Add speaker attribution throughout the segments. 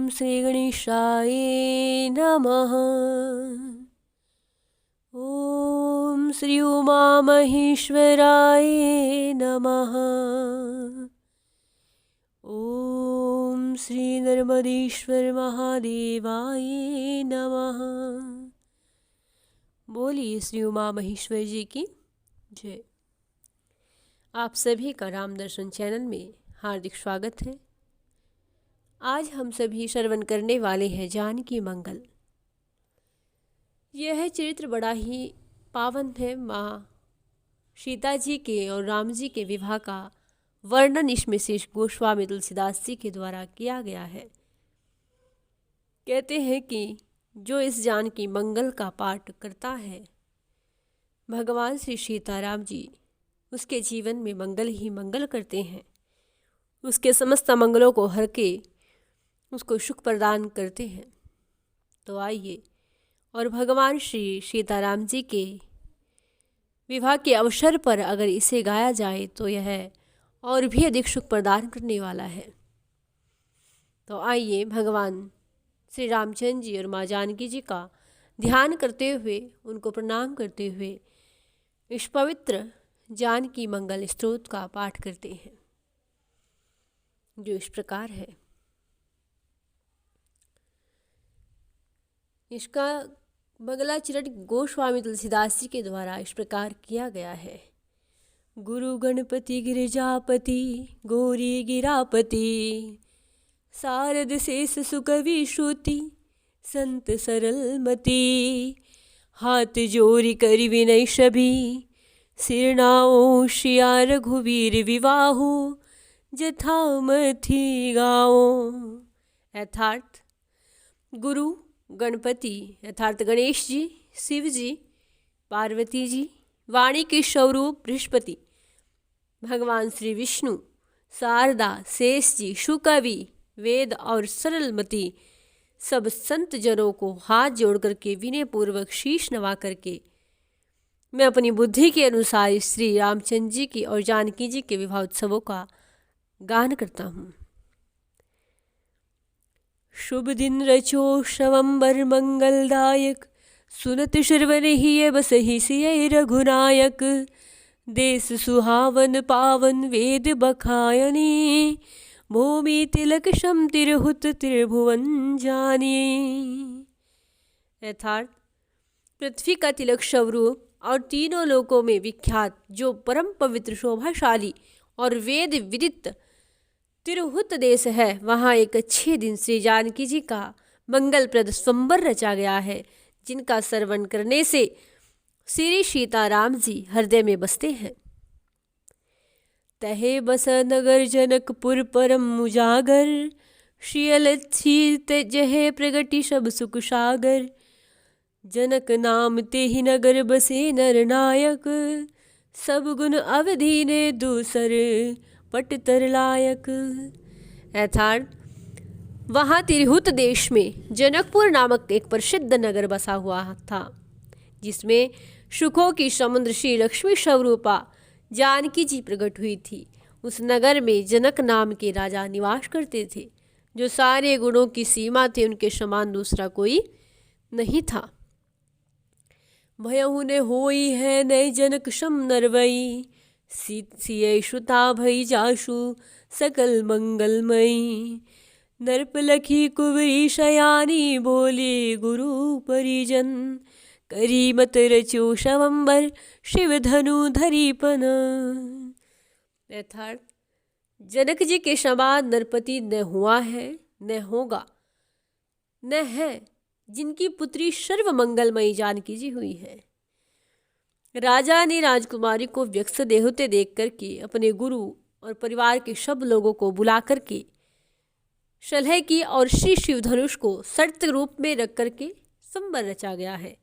Speaker 1: श्री गणेशाय नमः। ॐ श्री उमामहेश्वराय नमः। ॐ श्री नर्मदेश्वर महादेवाय नमः। बोलिए श्री उमा महेश्वर जी की जय। आप सभी का राम दर्शन चैनल में हार्दिक स्वागत है। आज हम सभी श्रवण करने वाले हैं जानकी मंगल। यह चरित्र बड़ा ही पावन है। माँ सीता जी के और राम जी के विवाह का वर्णन इसमें से गोस्वामी तुलसीदास जी के द्वारा किया गया है। कहते हैं कि जो इस जानकी मंगल का पाठ करता है, भगवान श्री सीताराम जी उसके जीवन में मंगल ही मंगल करते हैं। उसके समस्त मंगलों को हर के उसको सुख प्रदान करते हैं। तो आइए और भगवान श्री सीताराम जी के विवाह के अवसर पर अगर इसे गाया जाए तो यह और भी अधिक सुख प्रदान करने वाला है। तो आइए भगवान श्री रामचंद्र जी और माँ जानकी जी का ध्यान करते हुए, उनको प्रणाम करते हुए इस पवित्र जानकी मंगल स्तोत्र का पाठ करते हैं, जो इस प्रकार है। इसका मंगलाचरण गोस्वामी तुलसीदास जी के द्वारा इस प्रकार किया गया है। गुरु गणपति गिरिजापति गौरी गिरापति, शारद शेष सुकवि श्रुति संत सरल मति। हाथ जोरी करि विनय सभी, सिरनाओ श्रिया रघुवीर विवाहो, जथामथि गाओ। अर्थात गुरु गणपति अर्थात गणेश जी, शिव जी, पार्वती जी, वाणी के स्वरूप बृहस्पति, भगवान श्री विष्णु, शारदा, शेष जी, शुकवि, वेद और सरलमति सब संत जनों को हाथ जोड़ करके विनय पूर्वक शीश नवा करके मैं अपनी बुद्धि के अनुसार श्री रामचंद्र जी की और जानकी जी के विवाह उत्सवों का गान करता हूँ। शुभ दिन रचो श्रवंबर मंगलदायक, सुनत श्रवण ही बसहि सिय रघुनायक। देश सुहावन पावन वेद बखायनी, भूमि तिलक शम तिरहुत त्रिभुवन जानी। अर्थात पृथ्वी का तिलक स्वरूप और तीनों लोकों में विख्यात जो परम पवित्र शोभाशाली और वेद विदित तिरहुत देश है, वहाँ एक अच्छे दिन श्री जानकी जी का मंगलप्रद स्वयंवर रचा गया है, जिनका श्रवण करने से श्री सीताराम जी हृदय में बसते हैं। तहे बस नगर जनकपुर परम उजागर, श्रियलच्छी जहे प्रगति सब सुख सागर। जनक नाम ते ही नगर बसे नर नायक, सब गुण अवधि ने दूसर पट तर लायक। अर्थात वहाँ तिरहुत देश में जनकपुर नामक एक प्रसिद्ध नगर बसा हुआ था, जिसमें सुखों की समुद्र श्री लक्ष्मी स्वरूपा जानकी जी प्रकट हुई थी। उस नगर में जनक नाम के राजा निवास करते थे, जो सारे गुणों की सीमा थे, उनके समान दूसरा कोई नहीं था। भयहु ने होई है नय जनक सम नरवई, सिय श्रुता भई जाशु सकल मंगलमयी। नरप लखी कुबरी शयानी, बोले गुरु परिजन, करी मत रचो शवंबर शिव धनु धरीपन। अर्थात जनक जी के समान नरपति न हुआ है, न होगा, न है, जिनकी पुत्री सर्व मंगलमयी जानकी जी हुई है। राजा ने राजकुमारी को व्यक्त देहते देख करके अपने गुरु और परिवार के सब लोगों को बुला करके सलह की और श्री शिव धनुष को शर्त रूप में रख करके स्वयंवर रचा गया है।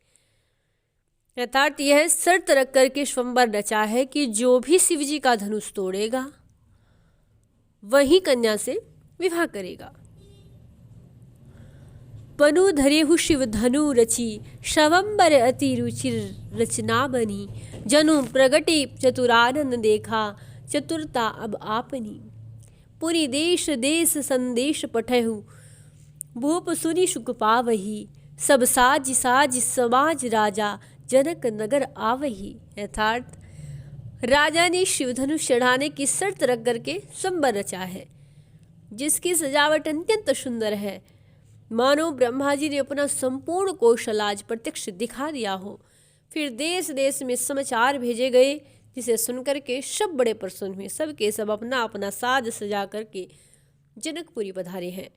Speaker 1: अर्थात यह शर्त रख करके स्वयंवर रचा है कि जो भी शिव जी का धनुष तोड़ेगा वही कन्या से विवाह करेगा। पनु धरेहु शिव धनु रची, शवंबर अति रुचिर रचना बनी। जनु प्रगटे चतुरानंद देखा, चतुरता अब आपनी। पुनि देश देश संदेश पठहु, भूप सुनी सुख पावही, सब साज साज समाज राजा, जनक नगर आवही। यथार्थ राजा ने शिवधनुष चढ़ाने की शर्त रख करके स्वयंवर रचा है, जिसकी सजावट अत्यंत सुंदर है, मानो ब्रह्मा जी ने अपना संपूर्ण कौशल आज प्रत्यक्ष दिखा दिया हो। फिर देश देश में समाचार भेजे गए, जिसे सुनकर के सब बड़े प्रसन्न हुए। सब के सब अपना अपना साज सजा करके जनकपुरी पधारे हैं।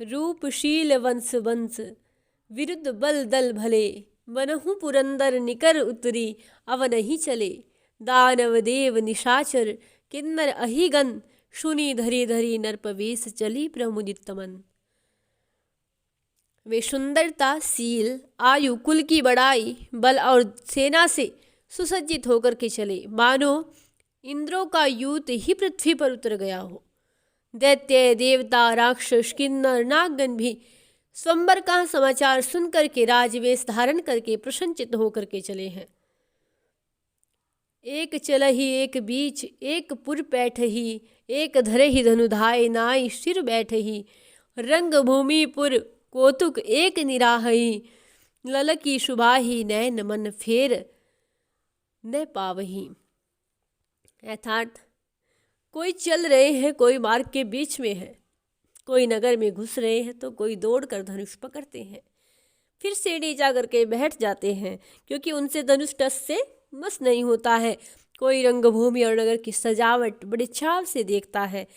Speaker 1: रूपशील वंश वंश विरुद्ध बल दल भले, मनहु पुरंदर निकर उतरी, अव नहीं चले। दानव देव निशाचर किन्नर अहिगन, सुनी धरी धरी नरपवेश चली प्रमुदित मन। वे सुंदरता, शील, आयु, कुल की बड़ाई, बल और सेना से सुसज्जित होकर के चले, मानो इंद्रों का यूथ ही पृथ्वी पर उतर गया हो। दैत्य, देवता, राक्षस, किन्नर, नागगण भी स्वयंवर का समाचार सुनकर के राजवेश धारण करके प्रसन्नचित्त होकर के चले हैं। एक चलहि एक बीच, एक पुर पैठही, एक धरहि धनुधाय नाई सिर बैठही। रंग भूमि पुर कौतुक एक निराहही, ललकी सुबाही नैन मन फेर न पावही। अर्थात कोई चल रहे हैं, कोई मार्ग के बीच में है, कोई नगर में घुस रहे हैं, तो कोई दौड़कर धनुष पकड़ते हैं, फिर सीढ़ी जा करके बैठ जाते हैं, क्योंकि उनसे धनुष टस से मस नहीं होता है। कोई रंगभूमि और नगर की सजावट बड़े चाव से देखता है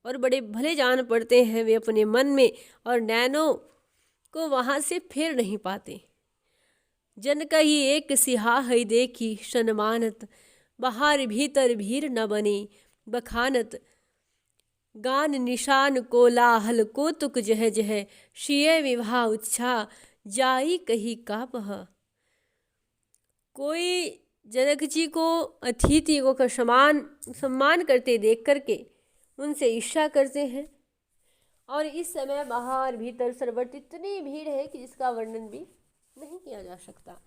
Speaker 1: और बड़े भले जान पड़ते हैं वे अपने मन में, और नैनों को वहाँ से फेर नहीं पाते। जन कही एक सिहा है देखी सन्मानत, बाहर भीतर भीड़ न बने बखानत। गान निशान कोलाहल कौतुक जह जह, शिय विवाह उत्साह जाई कही कापह। कोई जनक जी को, अतिथि को का सम्मान करते देख करके उनसे ईर्ष्या करते हैं, और इस समय बाहर भीतर सर्वत्र इतनी भीड़ है कि जिसका वर्णन भी नहीं किया जा सकता।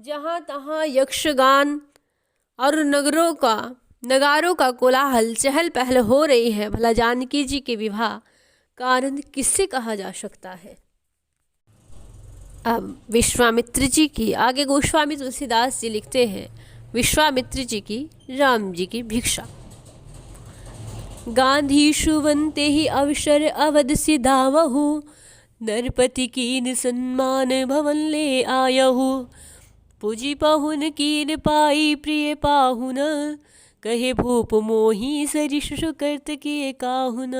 Speaker 1: जहाँ तहाँ यक्षगान और नगारों का कोलाहल चहल पहल हो रही है। भला जानकी जी के विवाह का आनंद किससे कहा जा सकता है। अब विश्वामित्र जी की, आगे गोस्वामी तुलसीदास जी लिखते हैं, विश्वामित्र जी की राम जी की भिक्षा। गांधी सुवंते ही अवसर अवध सिधावहु, नरपति कीन सम्मान भवन ले आयहु। पूजी पाहुन कीन पाई प्रिय पाहुन, कहे भूप मोही सरिष करत किए काहुन।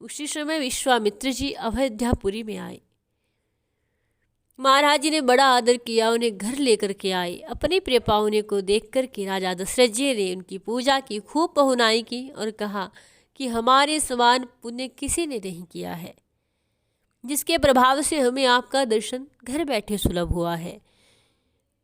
Speaker 1: उसी समय विश्वामित्र जी अयोध्यापुरी में आए। महाराज जी ने बड़ा आदर किया, उन्हें घर लेकर के आए। अपने प्रिय पाहुने को देख कर के राजा दशरथ जी ने उनकी पूजा की, खूब पहुनाई की और कहा कि हमारे समान पुण्य किसी ने नहीं किया है, जिसके प्रभाव से हमें आपका दर्शन घर बैठे सुलभ हुआ है।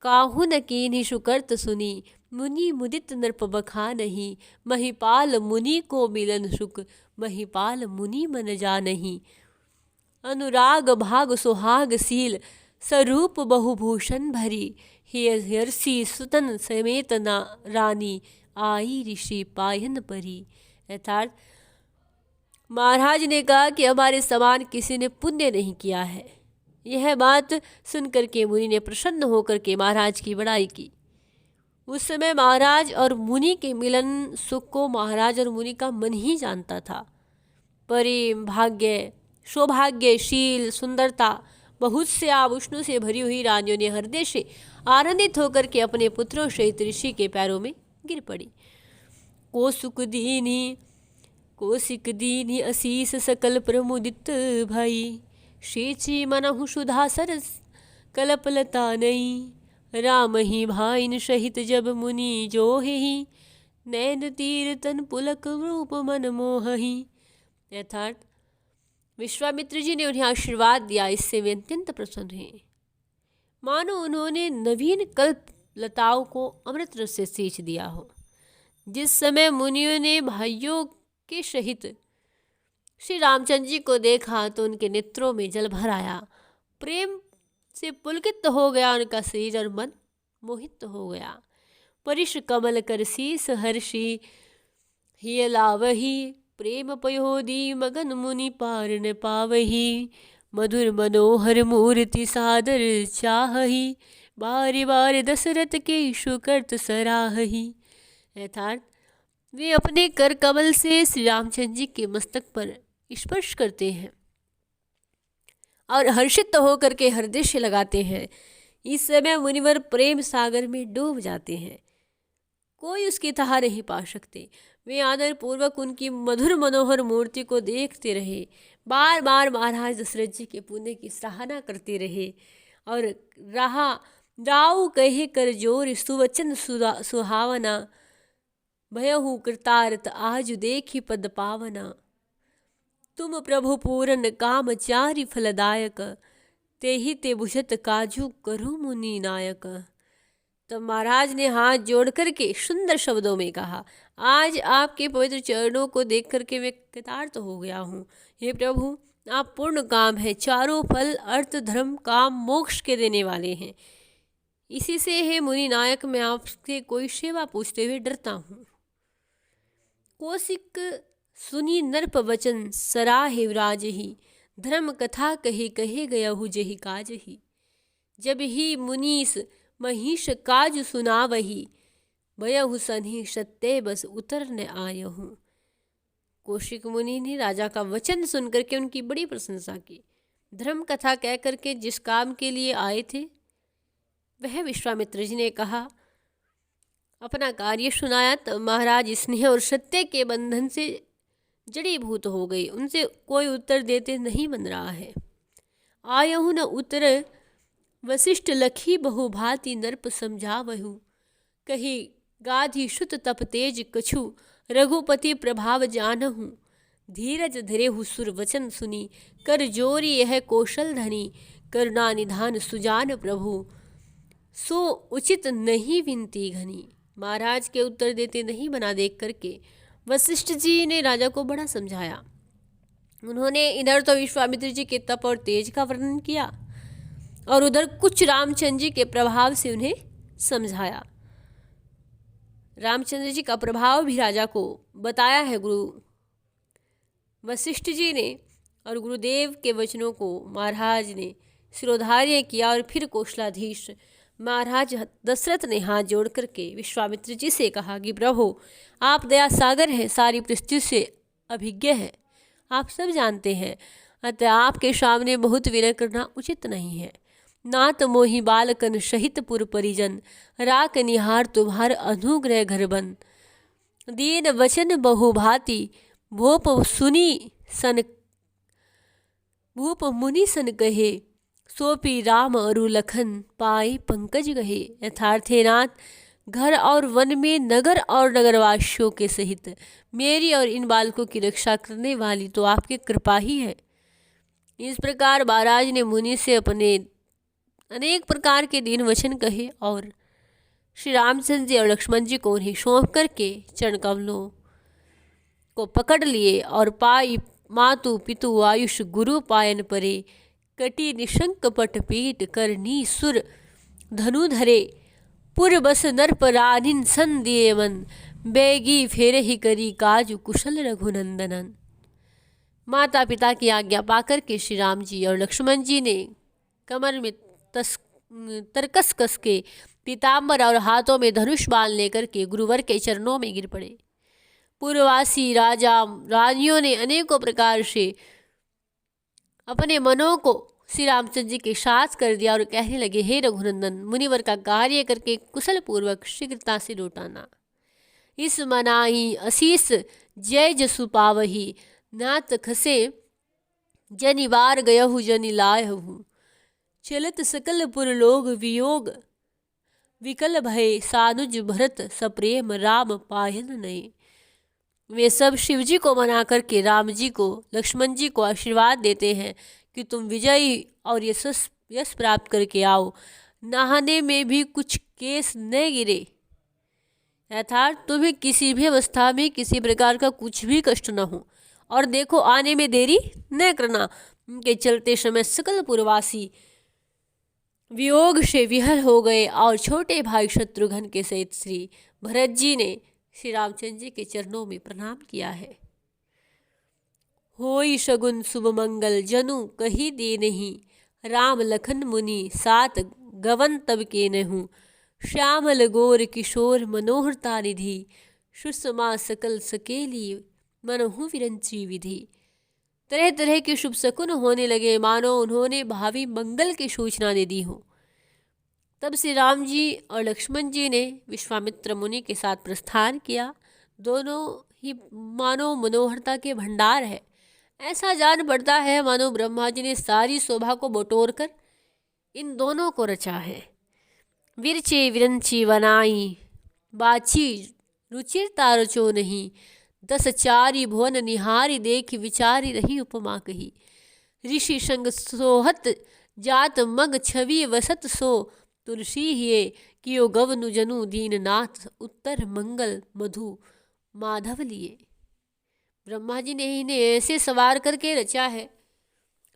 Speaker 1: काहू न कीन्हि सुकर्त सुनी, मुनि मुदित नृप बखानहि। महिपाल मुनि को मिलन सुख, महिपाल मुनि मन जानहि। अनुराग भाग सुहाग शील, स्वरूप बहुभूषण भरी। हर्षि सुतन समेत ना रानी, आई ऋषि पायन परी। अर्थात महाराज ने कहा कि हमारे समान किसी ने पुण्य नहीं किया है। यह बात सुनकर के मुनि ने प्रसन्न होकर के महाराज की बड़ाई की। उस समय महाराज और मुनि के मिलन सुख को महाराज और मुनि का मन ही जानता था। प्रेम, भाग्य, सौभाग्य, शील, सुंदरता, बहुत से आभूषणों से भरी हुई रानियों ने हृदय से आनंदित होकर के अपने पुत्रों सहित ऋषि के पैरों में गिर पड़ी। कौशिक दीनी असीस सकल प्रमुदित भई। शेची मनहु सुधा सरस कल्पलता नई। राम ही भाइन सहित जब मुनि जोहि, नैन तीर तन पुलक रूप मन मोहि। अर्थात विश्वामित्र जी ने उन्हें आशीर्वाद दिया, इससे वे अत्यंत प्रसन्न हुए, मानो उन्होंने नवीन कल्प लताओं को अमृत रस से सींच दिया हो। जिस समय मुनियों ने भाइयों के सहित श्री रामचंद्र जी को देखा तो उनके नेत्रों में जल भर आया, प्रेम से पुलकित हो गया उनका शरीर और मन मोहित हो गया। परिश कमल कर शीस हर्षि, हिय लावही प्रेम पयोदी मगन मुनि पार न पावही, मधुर मनोहर मूर्ति सादर चाहही, बार बार दशरथ के शुकर्त सराहही। अर्थात वे अपने कर कमल से श्री रामचंद्र जी के मस्तक पर स्पर्श करते हैं और हर्षित होकर के हृदय से लगाते हैं। इस समय मुनिवर प्रेम सागर में डूब जाते हैं, कोई उसकी तहा नहीं पा सकते। वे आदर पूर्वक उनकी मधुर मनोहर मूर्ति को देखते रहे, बार बार महाराज दशरथ जी के पुण्य की सराहना करते रहे और रहा राव कहे कर जोर सुवचन सुहावना, भयहु कृतार्थ आज देखी पद पावना, तुम प्रभु पूरन काम चारि फलदायक, तेहि ते बुझत काजू करूँ मुनि नायक। तो महाराज ने हाथ जोड़ करके सुंदर शब्दों में कहा, आज आपके पवित्र चरणों को देख करके मैं कृतार्थ हो गया हूँ। हे प्रभु, आप पूर्ण काम है, चारों फल अर्थ धर्म काम मोक्ष के देने वाले हैं। इसी से है मुनि नायक, मैं आपसे कोई सेवा पूछते हुए डरता हूँ। कौशिक सुनी नरप वचन सराहे राजही, धर्म कथा कहे कहे गयहु जहि काजही, जब ही मुनीस महिष काज सुनावही, भयहु सन्हि सत्य बस उतर न आयहु। कौशिक मुनि ने राजा का वचन सुनकर के उनकी बड़ी प्रशंसा की। धर्म कथा कह करके जिस काम के लिए आए थे वह विश्वामित्र जी ने कहा, अपना कार्य सुनाया। तब महाराज स्नेह और सत्य के बंधन से जड़ीभूत हो गई, उनसे कोई उत्तर देते नहीं बन रहा है। आयहु न उतर वशिष्ठ लखी बहुभाति नरप समझावहु, कही गाधी शुत तप तेज कछु, रघुपति प्रभाव जानहु, धीरज धरेहु सुर वचन सुनी, कर जोरी यह कौशल धनी, करुणा निधान सुजान प्रभु, सो उचित नहीं विनती घनी। महाराज के उत्तर देते नहीं बना देख करके वशिष्ठ जी ने राजा को बड़ा समझाया। उन्होंने इधर तो विश्वामित्र जी के तप और तेज का वर्णन किया और उधर कुछ रामचंद्र जी के प्रभाव से उन्हें समझाया। रामचंद्र जी का प्रभाव भी राजा को बताया है गुरु वशिष्ठ जी ने, और गुरुदेव के वचनों को महाराज ने शिरोधार्य किया। और फिर कौशलाधीश महाराज दशरथ ने हाथ जोड़ करके विश्वामित्र जी से कहा कि प्रभु, आप दया सागर हैं, सारी परिस्थिति से अभिज्ञ हैं, आप सब जानते हैं, अतः आपके सामने बहुत विनय करना उचित नहीं है। नात मोहि बालकन सहित पुर परिजन, राक निहार तुम्हार अनुग्रह घर बन, दीन वचन बहुभाति, भूप मुनि सन कहे, सोपी राम अरु लखन पाए पंकज गहे। यथार्थ हे नाथ, घर और वन में नगर और नगरवासियों के सहित मेरी और इन बालकों की रक्षा करने वाली तो आपकी कृपा ही है। इस प्रकार महाराज ने मुनि से अपने अनेक प्रकार के दीन वचन कहे और श्री रामचंद्र जी और लक्ष्मण जी को उन्हें सौंप करके चरण कमलों को पकड़ लिए और पाई मातु पितु आयुष गुरु पायन परे, कटी निशंक पट पीट करनी सुर धनु धरे, पुर बस नरपरानिन सन दिए मन, बेगी फेर ही करी काज कुशल रघुनंदनन। माता पिता की आज्ञा पाकर के श्री राम जी और लक्ष्मण जी ने कमर में तरकस कस के पीताम्बर और हाथों में धनुष बाण लेकर के गुरुवर के चरणों में गिर पड़े। पूर्ववासी राजा रानियों ने अनेकों प्रकार से अपने मनों को श्री रामचंद्र जी के साथ कर दिया और कहने लगे, हे रघुनंदन, मुनिवर का कार्य करके कुशल पूर्वक शीघ्रता से लौटाना। इस मनाही असीस जय जसु पावही, नात खसे जनिवार गयहु जनि लायहु, चलत सकल पुर लोग वियोग, विकल भय सानुज भरत सप्रेम राम पायन नये। वे सब शिव जी को मना करके राम जी को लक्ष्मण जी को आशीर्वाद देते हैं कि तुम विजयी और यश प्राप्त करके आओ, नहाने में भी कुछ केस न गिरे, अर्थात तुम्हें किसी भी अवस्था में किसी प्रकार का कुछ भी कष्ट न हो, और देखो आने में देरी न करना। उनके चलते समय सकल पुरवासी वियोग से विहल हो गए और छोटे भाई शत्रुघ्न के सहित श्री भरत जी ने श्री रामचंद्र जी के चरणों में प्रणाम किया है। होई शगुन शुभ मंगल जनु कही दे नहीं। राम लखन मुनि सात गवन तब के नहूँ। श्यामल गोर किशोर मनोहरता निधि। सुषमा सकल सकेली मनहु विरंची विधि। तरह तरह के शुभ शकुन होने लगे, मानो उन्होंने भावी मंगल की सूचना दे दी हो। तब श्री राम जी और लक्ष्मण जी ने विश्वामित्र मुनि के साथ प्रस्थान किया। दोनों ही मानो मनोहरता के भंडार है। ऐसा जान पड़ता है मानो ब्रह्मा जी ने सारी शोभा को बटोर कर इन दोनों को रचा है। विरचे विरंची वनाई बाची रुचिरता रचो नहीं। 10 चारि भुवन निहारी देखि विचारी रही उपमा कही। ऋषि संग सोहत जात मग छवि वसत सो। तुलसी हिये कियो गवनु जनु दीननाथ। उत्तर मंगल मधु माधव लिए। ब्रह्मा जी ने इन्हें ऐसे सवार करके रचा है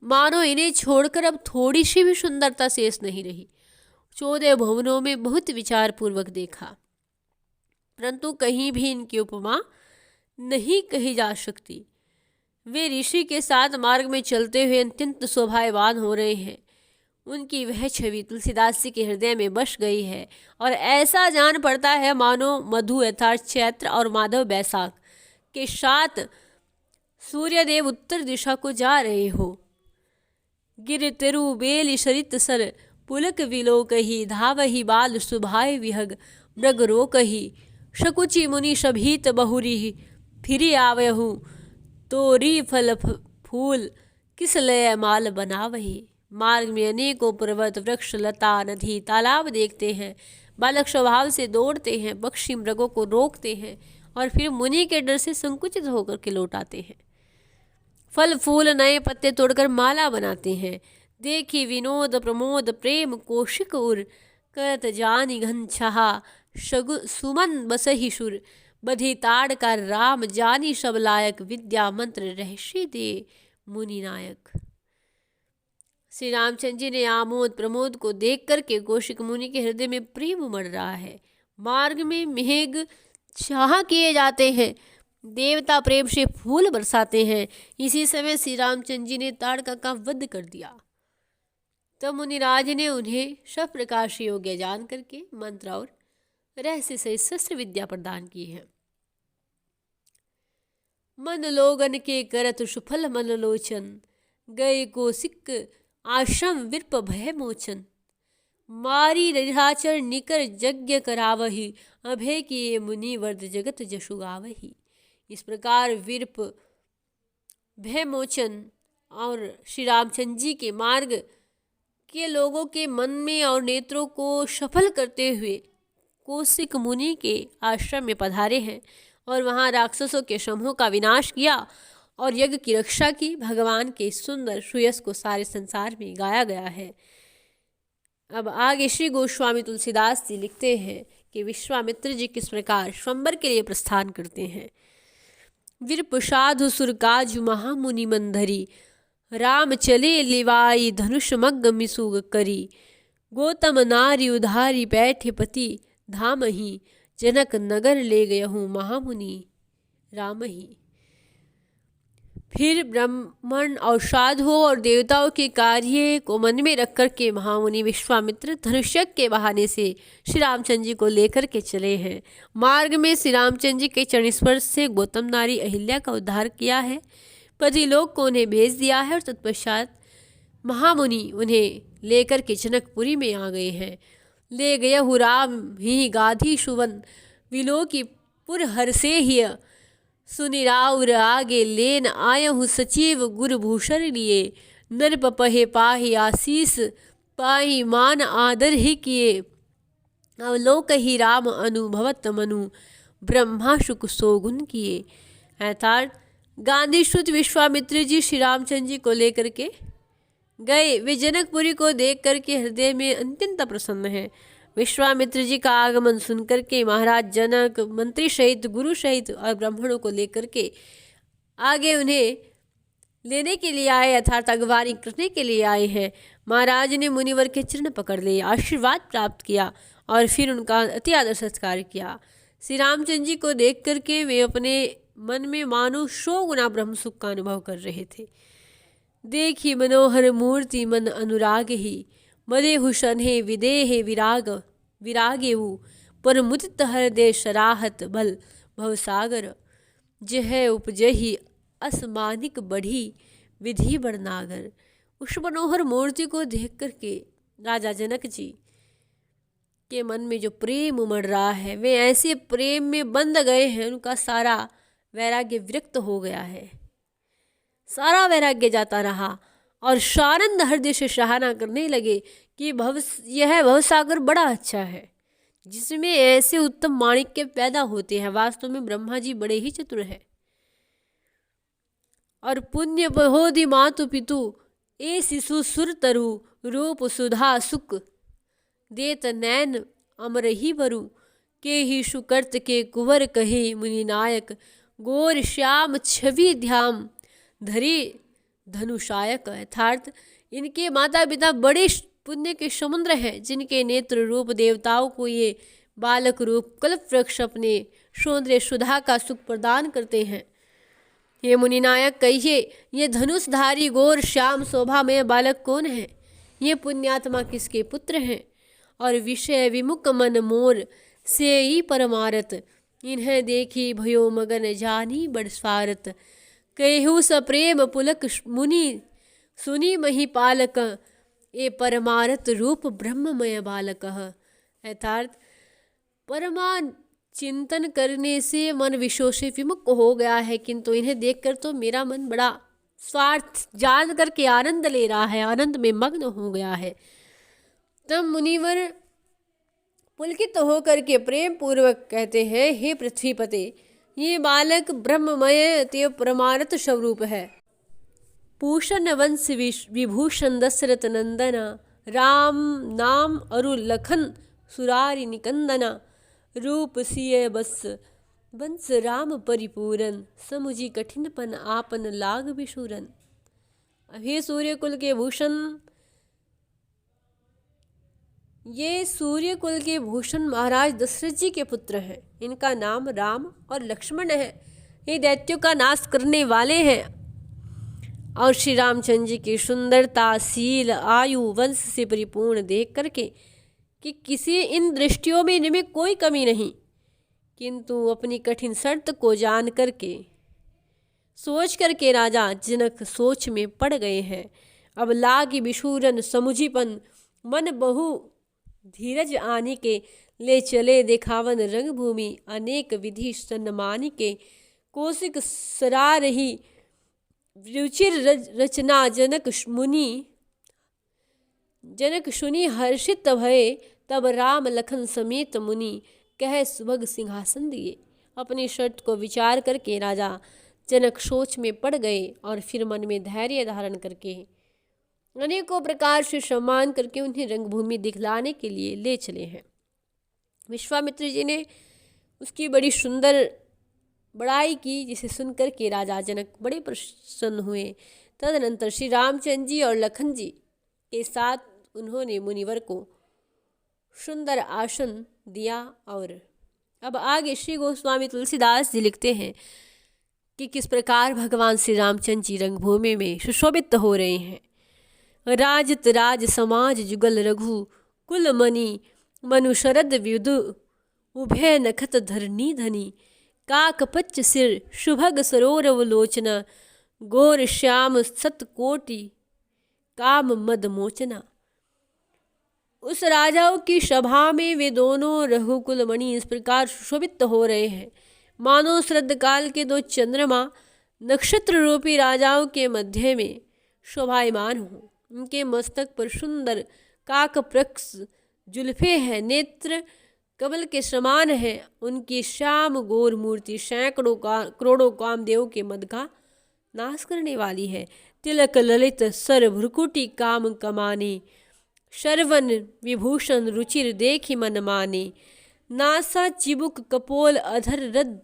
Speaker 1: मानो इन्हें छोड़कर अब थोड़ी सी भी सुंदरता शेष नहीं रही। 14 भुवनों में बहुत विचार पूर्वक देखा, परंतु कहीं भी इनकी उपमा नहीं कही जा सकती। वे ऋषि के साथ मार्ग में चलते हुए अत्यंत शोभावान हो रहे हैं। उनकी वह छवि तुलसीदास जी के हृदय में बस गई है और ऐसा जान पड़ता है मानो मधु अर्थात चैत्र और माधव बैसाख के साथ सूर्यदेव उत्तर दिशा को जा रहे हो। गिर तिरु बेल शरित सर पुलक विलो कही। धावही बाल सुभाय विहग मृग रो कही। शकुचि मुनि शभीत बहुरी फिरी आवहु। तोरी फल फूल किस लय माल बनावही। मार्ग में अनेकों पर्वत वृक्ष लता नदी तालाब देखते हैं। बालक स्वभाव से दौड़ते हैं, पक्षी मृगों को रोकते हैं और फिर मुनि के डर से संकुचित होकर के लौट आते हैं। फल फूल नए पत्ते तोड़कर माला बनाते हैं। देखी विनोद प्रमोद प्रेम कौशिक उर। करत जानी घन छहा सुमन बसहि सुर। बधी ताड़ का राम जानी सब लायक। विद्या मंत्र रहस्य दे मुनि नायक। श्री रामचंद्र जी ने आमोद प्रमोद को देख करके कौशिक मुनि के हृदय में प्रेम उमड़ रहा है। मार्ग में मेघ छाह किए जाते हैं, देवता प्रेम से फूल बरसाते हैं। इसी समय श्री रामचंद्र जी ने ताड़का का वध कर दिया। तब मुनिराज ने उन्हें सब प्रकार से योग्य जान करके मंत्र और रहस्य से शस्त्र विद्या प्रदान की है। मन लोगन के करत सुफल मन लोचन। गए कौशिक आश्रम विरप भय मोचन। मारी निराचर निकर यज्ञ करावही। अभय किए मुनि वर्द जगत जशु गावही। इस प्रकार विरप भय मोचन और श्री रामचंद्र जी के मार्ग के लोगों के मन में और नेत्रों को सफल करते हुए कौशिक मुनि के आश्रम में पधारे हैं और वहाँ राक्षसों के समूह का विनाश किया और यज्ञ की रक्षा की। भगवान के सुंदर सुयस को सारे संसार में गाया गया है। अब आगे श्री गोस्वामी तुलसीदास जी लिखते हैं कि विश्वामित्र जी किस प्रकार स्वयंवर के लिए प्रस्थान करते हैं। विरप साधु सुर काजु महामुनि मंधरी। राम चले लिवाई धनुष मग्ग मिसुग करी। गौतम नारी उधारी बैठे पति धाम ही। जनक नगर ले गयहूँ महामुनि राम ही। फिर ब्राह्मण और साधुओं और देवताओं के कार्य को मन में रख कर के महामुनि विश्वामित्र धनुष्यक के बहाने से श्री रामचंद्र जी को लेकर के चले हैं। मार्ग में श्री रामचंद्र जी के चरण स्पर्श से गौतम नारी अहिल्या का उद्धार किया है। पति लोग को उन्हें भेज दिया है और तत्पश्चात महामुनि उन्हें लेकर के जनकपुरी में आ गए हैं। ले गए हु राम ही गाधी सुवन। विलो की पुर हरसे हिय। सुनिराउर आगे लेन आय हूँ सचिव गुरुभूषण लिए। नरप पहे पाहि आशीष पाहि मान आदर ही किए। अवलोक ही राम अनुभवत मनु ब्रह्मा शुक सोगुन किए। अर्थात गांधी शुद्ध विश्वामित्र जी श्री रामचंद्र जी को लेकर के गए। वे जनकपुरी को देख करके हृदय में अत्यंत प्रसन्न है। विश्वामित्र जी का आगमन सुनकर के महाराज जनक मंत्री सहित गुरु सहित और ब्राह्मणों को लेकर के आगे उन्हें लेने के लिए आए, अर्थात अगवानी करने के लिए आए हैं। महाराज ने मुनिवर के चरण पकड़ लिए, आशीर्वाद प्राप्त किया और फिर उनका अति आदर सत्कार किया। श्री रामचंद्र जी को देख करके वे अपने मन में मानो 100 गुना ब्रह्म सुख का अनुभव कर रहे थे। देखी मनोहर मूर्ति मन अनुराग ही, मदे हुशन है विदेह विराग विरागेऊ, पर मुदित हृदय शराहत बल भवसागर, जह उपजही असमानिक बढ़ी विधि बड़नागर। उस मनोहर मूर्ति को देख करके राजा जनक जी के मन में जो प्रेम उमड़ रहा है, वे ऐसे प्रेम में बंध गए हैं, उनका सारा वैराग्य विरक्त हो गया है, सारा वैराग्य जाता रहा और शानंद हृदय से सराहना करने लगे कि यह भवसागर बड़ा अच्छा है, जिसमें ऐसे उत्तम माणिक्य पैदा होते हैं। वास्तव में ब्रह्मा जी बड़े ही चतुर हैं। और पुण्य बहोदि मातु पितु ए शिशु सुर तरु, रूप सुधा सुख देत नैन अमर ही बरु, के ही सुकर्त के कुंवर कहे मुनि नायक, गोर श्याम छवि ध्याम धरे धनुषायक। अर्थात इनके माता पिता बड़े पुण्य के समुद्र हैं, जिनके नेत्र रूप देवताओं को ये बालक रूप कल्प वृक्ष अपने सौंदर्य सुधा का सुख प्रदान करते हैं। ये मुनिनायक कहिए, ये धनुषधारी गोर श्याम शोभामय बालक कौन है? ये पुण्यात्मा किसके पुत्र हैं? और विषय विमुख मन मोर से ही परमारत, इन्हें देखी भयो मगन जानी बड़ स्वारत, कहु सप्रेम पुलक मुनि सुनी मही पालक, ए परमारत रूप ब्रह्ममय बालक। अर्थात परमान चिंतन करने से मन विषयों से विमुख हो गया है, किंतु इन्हें देखकर तो मेरा मन बड़ा स्वार्थ जान करके आनंद ले रहा है, आनंद में मग्न हो गया है। तब मुनिवर पुलकित होकर के प्रेम पूर्वक कहते हैं, हे पृथ्वीपते, ये बालक ब्रह्ममय अतएव परमार्थ स्वरूप है। पूषण वंश विभूषण दशरथ नंदना, राम नाम अरु लखन सुरारि निकंदना, रूप सिय बस वंश राम परिपूरन, समुझी कठिनपन आपन लाग विशूरन। हे सूर्यकुल के भूषण, ये सूर्यकुल के भूषण महाराज दशरथ जी के पुत्र हैं। इनका नाम राम और लक्ष्मण है। ये दैत्यों का नाश करने वाले हैं। और श्री रामचंद्र जी की सुंदरता, शील, आयु, वंश से परिपूर्ण देख करके कि किसी इन दृष्टियों में इनमें कोई कमी नहीं, किंतु अपनी कठिन शर्त को जान करके सोच करके राजा जनक सोच में पड़ गए हैं। अब लागी विशूरन समुझीपन, मन बहु धीरज आने के, ले चले देखावन रंग भूमि, अनेक विधि सन्मानी के, कौशिक सरा रही रुचिर रचना, जनक सुनी हर्षित भये, तब राम लखन समेत मुनि, कह सुभग सिंहासन दिए। अपनी शर्त को विचार करके राजा जनक सोच में पड़ गए और फिर मन में धैर्य धारण करके अनेकों प्रकार से सम्मान करके उन्हें रंगभूमि दिखलाने के लिए ले चले हैं। विश्वामित्र जी ने उसकी बड़ी सुंदर बड़ाई की, जिसे सुनकर के राजा जनक बड़े प्रसन्न हुए। तदनंतर श्री रामचंद्र जी और लखन जी के साथ उन्होंने मुनिवर को सुंदर आसन दिया। और अब आगे श्री गोस्वामी तुलसीदास जी लिखते हैं कि किस प्रकार भगवान श्री रामचंद्र जी रंगभूमि में सुशोभित हो रहे हैं। राजत राज समाज जुगल रघु कुल मणि, मनु शरद विदु उभय नखत धरनी धनी, काकपच्च सिर शुभग सरोरव लोचना, गोर श्याम सतकोटि काम मद मोचना। उस राजाओं की सभा में वे दोनों रघुकुल मणि इस प्रकार सुशोभित हो रहे हैं, मानो श्रद्ध काल के दो चंद्रमा नक्षत्र रूपी राजाओं के मध्य में शोभायमान हो। उनके मस्तक पर सुंदर काकप्रक्ष जुल्फे हैं, नेत्र कमल के समान है। उनकी श्याम गोर मूर्ति सैकड़ों करोड़ों कामदेव के मद का नाश करने वाली है। तिलक ललित सर भ्रुकुटी काम कमाने, शरवन विभूषण रुचिर देखि मन माने, नासा चिबुक कपोल अधर रद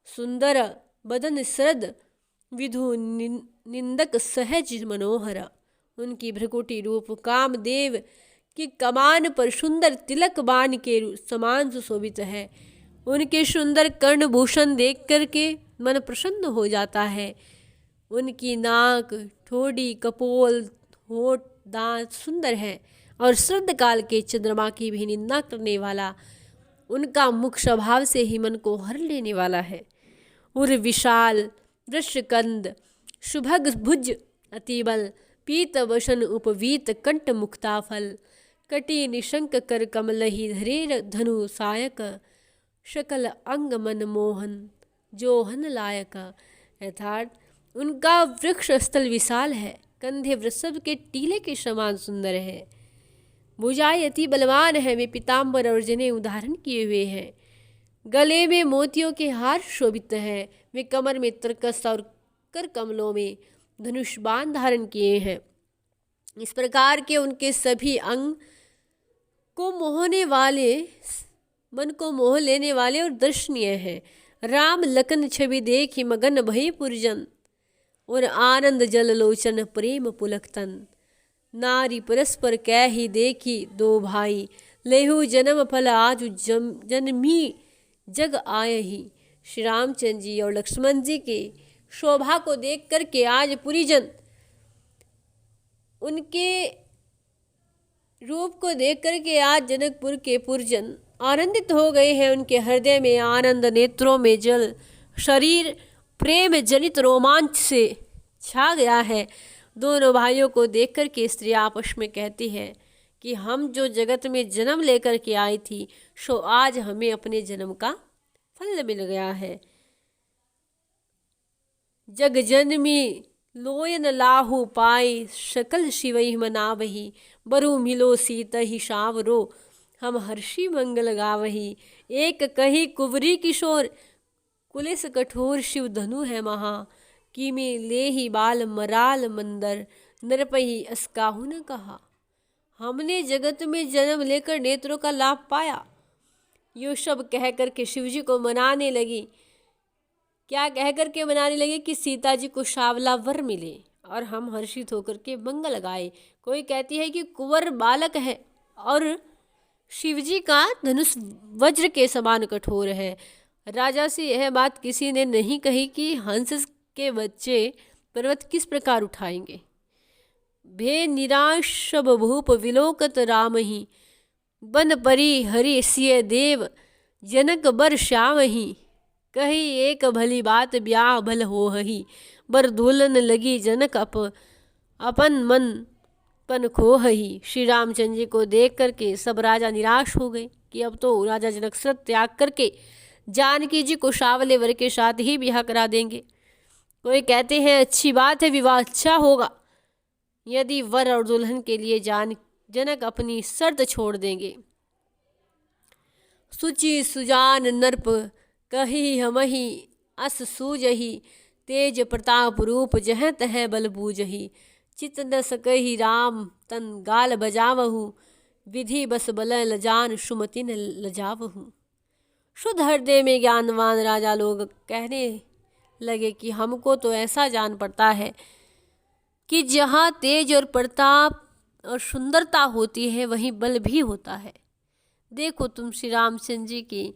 Speaker 1: सुंदर, बदन श्रद विधु निंदक सहज मनोहर। उनकी भ्रुकुटी रूप कामदेव की कमान पर सुंदर तिलक बाण के समान सुशोभित है। उनके सुंदर कर्णभूषण देख करके मन प्रसन्न हो जाता है। उनकी नाक, ठोड़ी, कपोल, होठ, दांत सुंदर है और शरदकाल के चंद्रमा की भी निंदा करने वाला उनका मुख स्वभाव से ही मन को हर लेने वाला है। उर विशाल, वृषकंद, शुभग भुज, अतिबल, पीत वसन उपवीत, कंठ मुक्ताफल, कटी निशंक कर कमलहि धरेर धनु सायक, शकल अंग मन मोहन जोहन लायक। अर्थात उनका वृक्ष स्थल विशाल है, कंधे वृषभ के टीले के समान सुंदर है, भुजाएं अति बलवान है, वे पीताम्बर और जने उधारण किए हुए हैं, गले में मोतियों के हार शोभित हैं, वे कमर में तरकस और कर कमलों में धनुष बाण धारण किए हैं। इस प्रकार के उनके सभी अंग को मोहने वाले, मन को मोह लेने वाले और दर्शनीय हैं। राम लखन छवि देखी मगन भई पुरजन, और आनंद जल लोचन प्रेम पुलकतन, नारी परस्पर कै ही देखी दो भाई, लेहु जन्म फल आजु जन्मी जग आय ही। श्री रामचंद्र जी और लक्ष्मण जी के शोभा को देख करके आज पुरीजन, उनके रूप को देख करके आज जनकपुर के पुरजन आनंदित हो गए हैं। उनके हृदय में आनंद, नेत्रों में जल, शरीर प्रेम जनित रोमांच से छा गया है। दोनों भाइयों को देख कर के स्त्री आपस में कहती है कि हम जो जगत में जन्म लेकर के आई थी, सो आज हमें अपने जन्म का फल मिल गया है। जग जन्मी लोयन लाहु पाई, सकल शिवहि मनावही, बरु मिलो सीत ही सावरो, हम हर्षि मंगल गावही। एक कही कुंवरी किशोर, कुलिस कठोर शिव धनु है महा, कीमे ले ही बाल मराल मंदर, नरपही अस्काहु न कहा। हमने जगत में जन्म लेकर नेत्रों का लाभ पाया। यो सब कह कर के शिव जी को मनाने लगी। क्या कह कर के मनाने लगे कि सीता जी को शावला वर मिले और हम हर्षित होकर के मंगल गाए। कोई कहती है कि कुंवर बालक है और शिव जी का धनुष वज्र के समान कठोर है। राजा से यह बात किसी ने नहीं कही कि हंस के बच्चे पर्वत किस प्रकार उठाएंगे। भे निराश सब भूप विलोकत राम ही, बन परी हरि सिय देव जनक बर श्याम ही, कही एक भली बात ब्याह भल हो ही, बर धुलन लगी जनक अपन मन पन खो ही। श्री रामचंद्र जी को देख करके सब राजा निराश हो गए कि अब तो राजा जनक सत त्याग करके जानकी जी को शावले वर के साथ ही ब्याह करा देंगे। कोई कहते हैं अच्छी बात है, विवाह अच्छा होगा यदि वर और दुल्हन के लिए जनक अपनी शर्त छोड़ देंगे। सुचि सुजान नरप कही हमही, अस सूजही, तेज प्रताप रूप जह तह बल बूझही, चित न सकही राम तन गाल बजावहु, विधि बस बल लजान सुमति न लजावहु। शुद्ध हृदय में ज्ञानवान राजा लोग कहने लगे कि हमको तो ऐसा जान पड़ता है कि जहाँ तेज और प्रताप और सुंदरता होती है वहीं बल भी होता है। देखो तुम श्री रामचंद्र जी की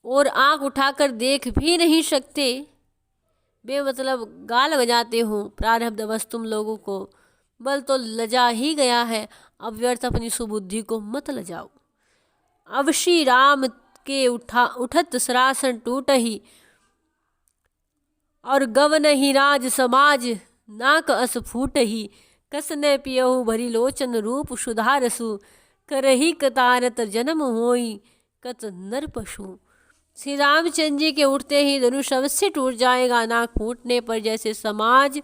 Speaker 1: और आंख उठाकर देख भी नहीं सकते, बेमतलब गाल बजाते हो। प्रारब्धवश तुम लोगों को बल तो लजा ही गया है, अब व्यर्थ अपनी सुबुद्धि को मत लजाओ। अब श्री राम के उठत सरासन टूट ही, और गवन ही राज समाज नाक अस फूट ही, कसने पियहु भरी लोचन रूप सुधारसु, करही कतारत जन्म होई कत नर पशु। श्री रामचंद्र जी के उठते ही धनुष अवश्य टूट जाएगा। नाक फूटने पर जैसे समाज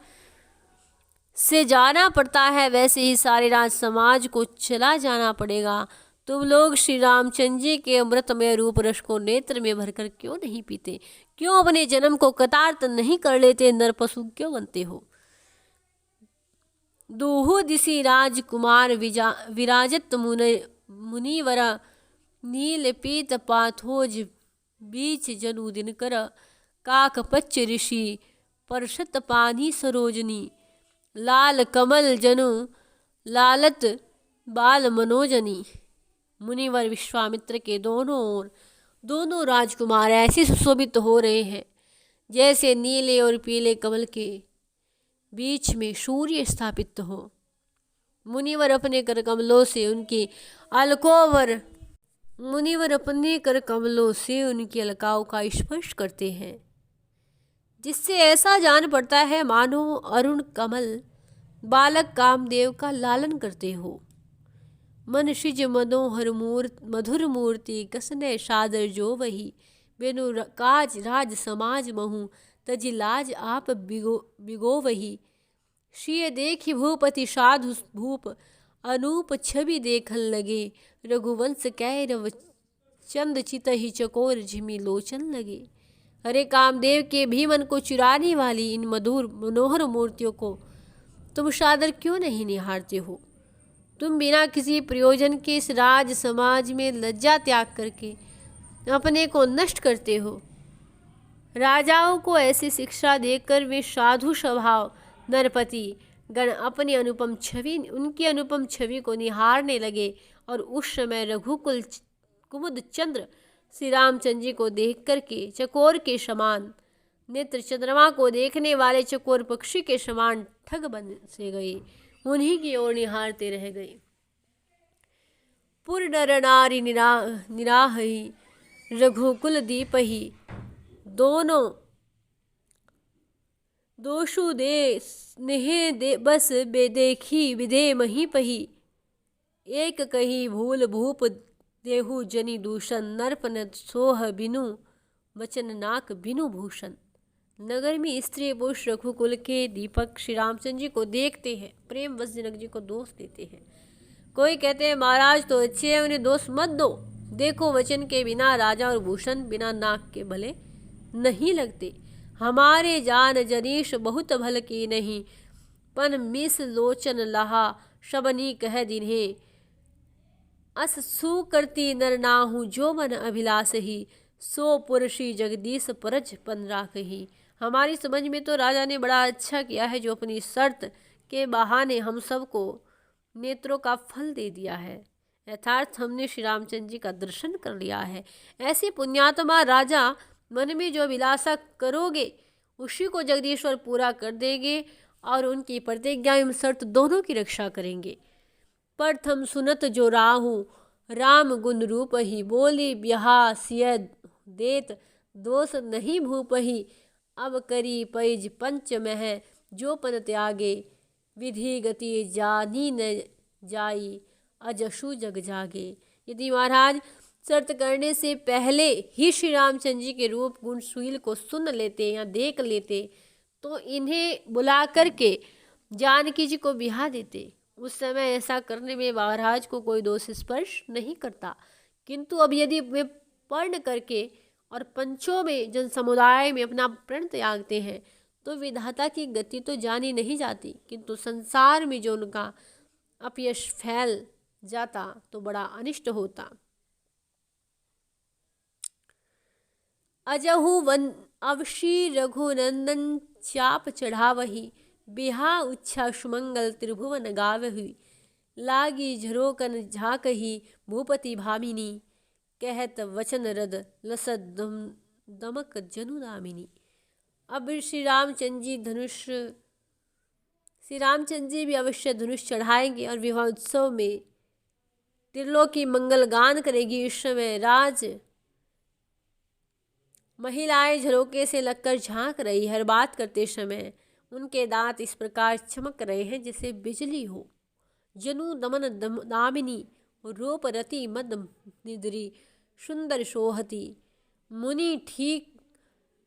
Speaker 1: से जाना पड़ता है वैसे ही सारे राज समाज को चला जाना पड़ेगा। तुम लोग श्री रामचंद्र जी के अमृतमय रूप रस को नेत्र में भरकर क्यों नहीं पीते? क्यों अपने जन्म को कतार्थ नहीं कर लेते? नर पशु क्यों बनते हो? दूहु दिशि राजकुमार विराजत मुनिवरा, नील पीत पाथोज बीच जनु दिनकर, काक पच्च ऋषि परशत पानी सरोजनी, लाल कमल जनु लालत बाल मनोजनी। मुनिवर विश्वामित्र के दोनों ओर दोनों राजकुमार ऐसे सुशोभित हो रहे हैं जैसे नीले और पीले कमल के बीच में सूर्य स्थापित हो। मुनिवर अपने कर कमलों से उनकी अलकोवर मुनिवर अपने कर कमलों से उनकी अलकाओं का स्पर्श करते हैं, जिससे ऐसा जान पड़ता है मानो अरुण कमल बालक कामदेव का लालन करते हो। मन शिज मनोहर मधुर मूर्ति कसने सादर जो वही, बेनु काज राज समाज महु तजी लाज आप बिगो वही। श्रिय देखी भूपति साधु भूप अनूप छवि देखन लगे, रघुवंश कैरव चंद चित ही चकोर झिमी लोचन लगे। अरे कामदेव के भी मन को चुराने वाली इन मधुर मनोहर मूर्तियों को तुम सादर क्यों नहीं निहारते हो? तुम बिना किसी प्रयोजन के इस राज समाज में लज्जा त्याग करके अपने को नष्ट करते हो। राजाओं को ऐसी शिक्षा देकर वे साधु स्वभाव नरपति गण अपनी उनकी अनुपम छवि को निहारने लगे। और उस समय रघुकुल कुमुद चंद्र श्री रामचंद्र जी को देख करके चकोर के समान नेत्र चंद्रमा को देखने वाले चकोर पक्षी के समान ठग बन से गए, उन्हीं की ओर निहारते रह गए। पुर नर नारी निराही रघुकुल दीपही, दोनों दोषु दे स्नेह दे बस बेदेखी विधे मही पही। एक कही भूल भूप देहु जनि दूषण, नरपन सोह बिनु वचन नाक बिनु भूषण। नगर में स्त्री पुरुष रघुकुल के दीपक श्री रामचंद्र जी को देखते हैं, प्रेम वश जनक जी को दोष देते हैं। कोई कहते हैं महाराज तो अच्छे हैं, उन्हें दोष मत दो। देखो वचन के बिना राजा और भूषण बिना नाक के भले नहीं लगते। हमारे जान जनीश बहुत भल की नहीं, पन मिस लोचन लहा शबनी कह दिन्हे। अस सु करती नर नाहू जो मन अभिलाष ही, सो पुरुषी जगदीश परज पन राखही। हमारी समझ में तो राजा ने बड़ा अच्छा किया है जो अपनी शर्त के बहाने हम सबको नेत्रों का फल दे दिया है। यथार्थ हमने श्री रामचंद्र जी का दर्शन कर लिया है। ऐसे पुण्यात्मा राजा मन में जो अभिलाषा करोगे उसी को जगदीश्वर पूरा कर देंगे और उनकी प्रतिज्ञा एवं शर्त दोनों की रक्षा करेंगे। प्रथम सुनत जो राहु राम गुण रूप ही, बोली ब्याह सिय देत दोष नहीं भूप ही। अब करी पैज पंच मह जो पन त्यागे, विधि गति जानी न जाई अजसु जग जागे। यदि महाराज शर्त करने से पहले ही श्री रामचंद्र जी के रूप गुणशील को सुन लेते या देख लेते तो इन्हें बुला करके जानकी जी को बिहा देते। उस समय ऐसा करने में महाराज को कोई दोष स्पर्श नहीं करता। किंतु अब यदि वे पर्ण करके और पंचों में जन समुदाय में अपना प्रण त्यागते हैं तो विधाता की गति तो जानी नहीं जाती, किंतु संसार में जो उनका अपयश फैल जाता तो बड़ा अनिष्ट होता। अजहु वन अवशी रघुनंदन चाप चढ़ावही, बिहा उच्छा सुमंगल त्रिभुवन गावही। लागी झरोकन झाकही भूपति भामिनी, कहत वचन रद लसद दमक जनुदामिनी। अब श्री रामचंद्र जी भी अवश्य धनुष चढ़ाएंगे और विवाह उत्सव में त्रिलोकी मंगल गान करेगी। इस समय राज महिलाएं झरोके से लगकर झांक रही। हर बात करते समय उनके दांत इस प्रकार चमक रहे हैं जैसे बिजली हो। जनु दमन दामिनी रूप रति मद निद्री, सुंदर सोहती मुनि ठीक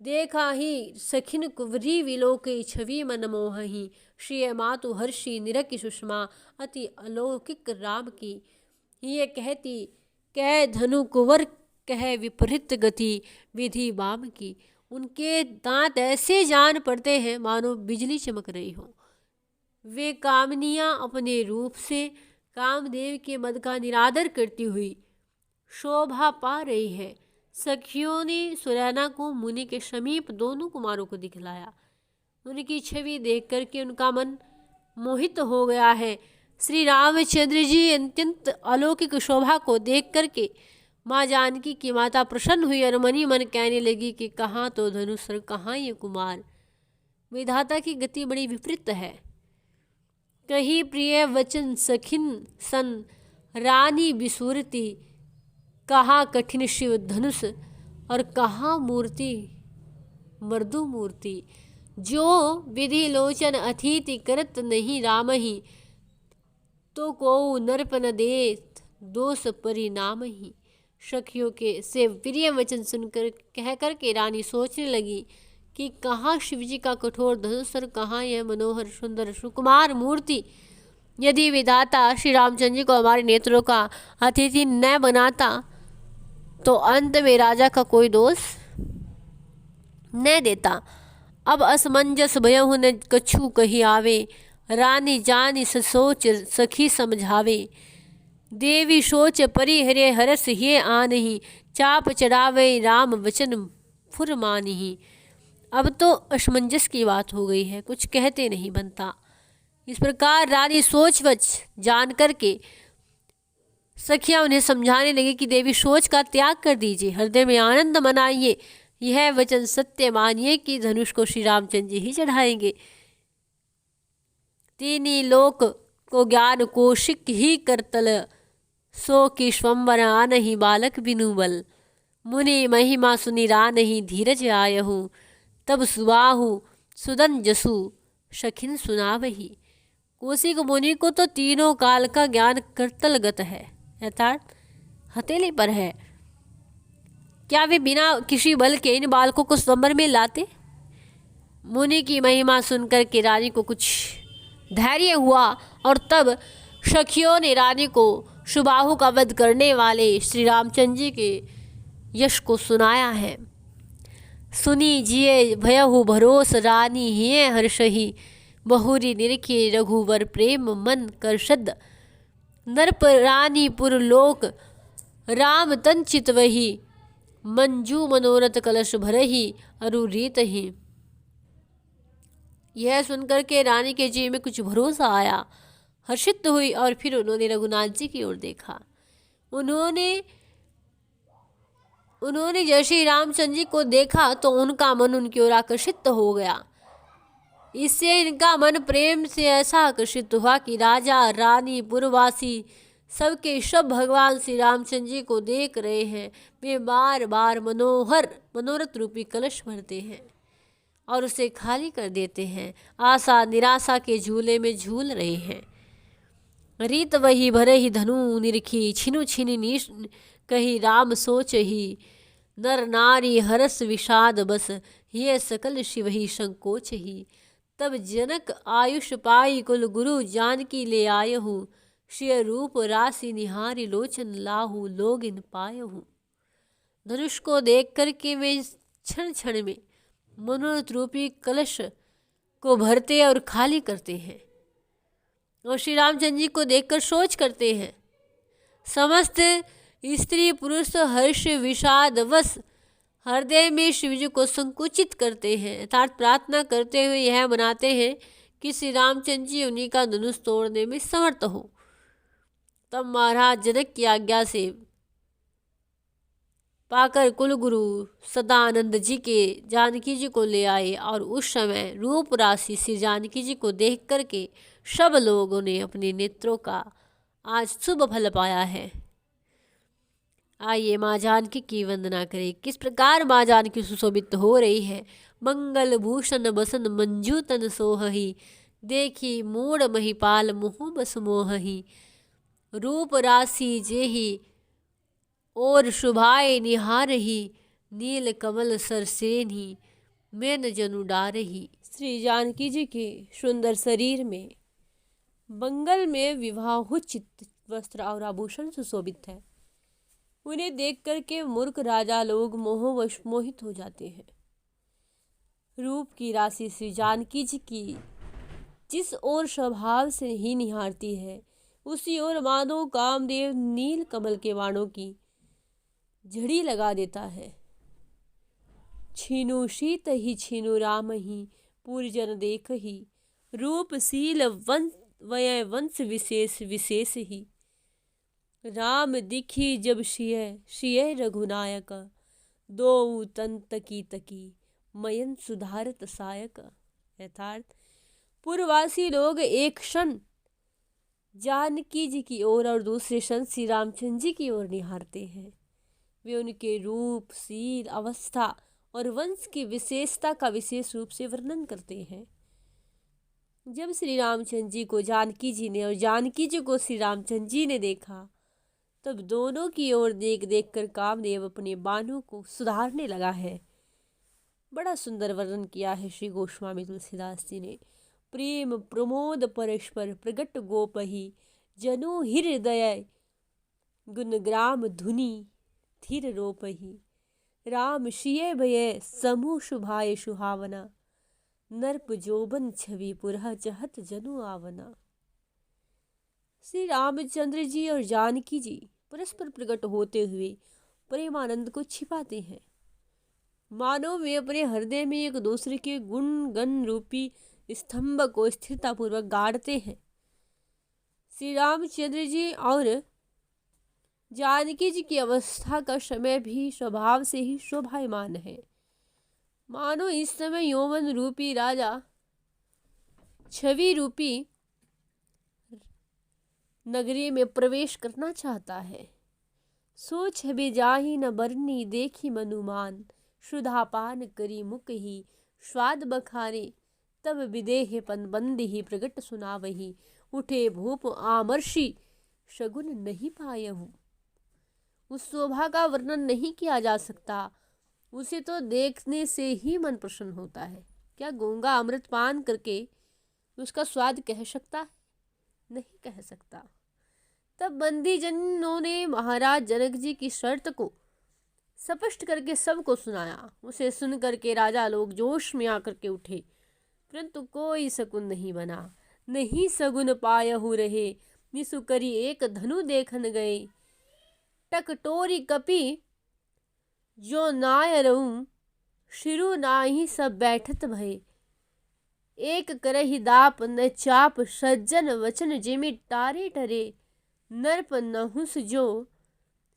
Speaker 1: देखा ही सखिन कुवरी विलोके छवि मन मोहही। श्रिय मातु हर्षि निरखि सुषमा, अति अलौकिक राम की। ये कहती कह धनु कुंवर कह विपरीत गति, विधि बाम की। उनके दांत ऐसे जान पड़ते हैं मानो बिजली चमक रही हो। वे कामनियाँ अपने रूप से कामदेव के मद का निरादर करती हुई शोभा पा रही है। सखियों ने सुरैना को मुनि के समीप दोनों कुमारों को दिखलाया। उनकी छवि देख करके उनका मन मोहित हो गया है। श्री रामचंद्र जी अत्यंत अलौकिक शोभा को देख करके माँ जानकी की माता प्रसन्न हुई और मनी मन कहने लगी कि कहाँ तो धनुष और कहाँ ये कुमार। विधाता की गति बड़ी विपरीत है। कहीं प्रिय वचन सखिन सन रानी बिसूरती, कहाँ कठिन शिव धनुष और कहाँ मूर्ति मर्दु मूर्ति। जो विधि लोचन अतिथि करत नहीं राम ही, तो को नरप न देत दोष परिणाम ही। सखियों के से प्रिय वचन सुनकर कह कर के रानी सोचने लगी कि कहाँ शिवजी का कठोर धनुष और कहाँ यह मनोहर सुंदर सुकुमार मूर्ति। यदि विधाता श्री रामचंद्र जी को हमारे नेत्रों का अतिथि न बनाता तो अंत में राजा का कोई दोष न देता। अब असमंजस भयहु न कछु कही आवे, रानी जानी सोच सखी समझावे। देवी सोच परिहरे हरस ये आनहि, चाप चढ़ावे राम वचन फुर मानहि। अब तो असमंजस की बात हो गई है, कुछ कहते नहीं बनता। इस प्रकार रानी सोच जान करके सखियां उन्हें समझाने लगी कि देवी सोच का त्याग कर दीजिए, हृदय में आनंद मनाइए, यह वचन सत्य मानिए कि धनुष को श्री रामचंद्र जी ही चढ़ाएंगे। तीनी लोक को ज्ञान कौशिक ही करतल, सो की स्वंबर आनहि बालक बिनु बल। मुनि महिमा सुनि रानहि धीरज आयहु, तब सुबाहु सुदन जसु सखिन सुनावही। कौशिक मुनि को तो तीनों काल का ज्ञान करतलगत है, अर्थात हथेली पर है। क्या वे बिना किसी बल के इन बालकों को स्वयंवर में लाते? मुनि की महिमा सुनकर के रानी को कुछ धैर्य हुआ और तब सखियों ने रानी को सुबाहु का वध करने वाले श्री रामचंद्र जी के यश को सुनाया है। सुनी जिये भयहु भरोस रानी हिये हर्षहि, बहुरी निरखे रघुवर प्रेम मन करषद। नरप रानी पुर लोक राम तन चितवही, मंजू मनोरथ कलश भरही अरु रीत ही। यह सुनकर के रानी के जी में कुछ भरोसा आया, हर्षित हुई और फिर उन्होंने रघुनाथ जी की ओर देखा। उन्होंने जैसे रामचंद्र जी को देखा तो उनका मन उनकी ओर आकर्षित हो गया। इससे इनका मन प्रेम से ऐसा आकर्षित हुआ कि राजा रानी पुरवासी सबके सब भगवान श्री रामचंद्र जी को देख रहे हैं। वे बार बार मनोरथ रूपी कलश भरते हैं और उसे खाली कर देते हैं। आशा निराशा के झूले में झूल रहे हैं। रीत वही भरे ही धनु निरखी, छिनु छिनी नीश कही राम सोच ही। नर नारी हरस विषाद बस, ये सकल शिव ही संकोच ही। तब जनक आयुष पाई कुल गुरु जानकी ले आयहु, श्री रूप राशि निहारी लोचन लाहू लोगिन पायहु। धनुष को देख करके वे क्षण क्षण में मनोरथ रूपी कलश को भरते और खाली करते हैं और श्री रामचंद्र जी को देखकर सोच करते हैं। समस्त स्त्री पुरुष हर्ष विषाद वश हृदय में शिव जी को संकुचित करते हैं, अर्थात प्रार्थना करते हुए यह मनाते हैं कि श्री रामचंद्र जी उन्हीं का धनुष तोड़ने में समर्थ हो। तब महाराज जनक की आज्ञा से पाकर कुलगुरु सदानंद जी के जानकी जी को ले आए और उस समय रूप राशि श्री जानकी जी को देख करके सब लोगों ने अपने नेत्रों का आज शुभ फल पाया है। आइए माँ जानकी की वंदना करें। किस प्रकार माँ जानकी सुशोभित हो रही है। मंगल भूषण बसन मंजू तन सोहही, देखी मूड महिपाल मुहु बस मोहही। रूप राशि जेहि और शुभाए निहारही, नील कमल सरसेनी मैन जनु डारही। श्री जानकी जी के सुंदर शरीर में मंगल में विवाहोचित वस्त्र और आभूषण सुशोभित है। उन्हें देख करके मूर्ख राजा लोग मोहवश मोहित हो जाते हैं। रूप की राशि श्री जानकी जी की जिस ओर स्वभाव से ही निहारती है, उसी ओर मानो कामदेव नील कमल के बाणों की झड़ी लगा देता है। छीनु शीत ही छीनु राम ही, पूर्जन देख ही। रूपशील वंश वय वंश विशेष विशेष ही। राम दिखी जब शिय शिय रघुनायक, दो तन तकी तकी मयन सुधारत सायक। यथार्थ पूर्ववासी लोग एक क्षण जानकी जी की ओर और दूसरे क्षण श्री रामचंद्र जी की ओर निहारते हैं। वे उनके रूप, सील, अवस्था और वंश की विशेषता का विशेष रूप से वर्णन करते हैं। जब श्री रामचंद्र जी को जानकी जी ने और जानकी जी को श्री रामचंद्र जी ने देखा, तब दोनों की ओर देख देख कर कामदेव अपने बाणों को सुधारने लगा है। बड़ा सुंदर वर्णन किया है श्री गोस्वामी तुलसीदास जी ने। प्रेम प्रमोद परस्पर प्रगट गोपहि, जनु हृदय गुणग्राम धुनि थिर रोपहि। राम शिय भय समूह शुभाय सुहावना, नर्प जोबन छवि पुरह चहत जनु आवना। श्री रामचंद्र जी और जानकी जी परस्पर प्रकट होते हुए प्रेमानंद को छिपाते हैं। मानो वे अपने हृदय में एक दूसरे के गुण गण रूपी स्तंभ को स्थिरतापूर्वक गाड़ते हैं। श्री रामचंद्र जी और जानकी जी की अवस्था का समय भी स्वभाव से ही शोभायमान है। मानो इस समय यौवन रूपी राजा छवि रूपी नगरी में प्रवेश करना चाहता है। सो छवि जाहि न बरनी देखी मनुमान, शुद्धापान करी मुख ही स्वाद बखाने, तब विदेह पन बंदी ही प्रगट सुनावही। उठे भूप आमर्षि शगुन नहीं पायहु। उस शोभा का वर्णन नहीं किया जा सकता, उसे तो देखने से ही मन प्रसन्न होता है। क्या गूंगा अमृत पान करके उसका स्वाद कह सकता है? नहीं कह सकता। तब बंदी जनों ने महाराज जनक जी की शर्त को स्पष्ट करके सबको सुनाया। उसे सुन करके राजा लोग जोश में आकर के उठे, परंतु कोई शकुन नहीं बना। नहीं सगुन पायहु रहे, निसु करी एक धनु देखन गए। टकटोरी कपि जो नाय रहूं, शिरु नाहि सब बैठत भय। एक करहि दाप न चाप, सज्जन वचन जिमि टारे टरे। नरप नहुस जो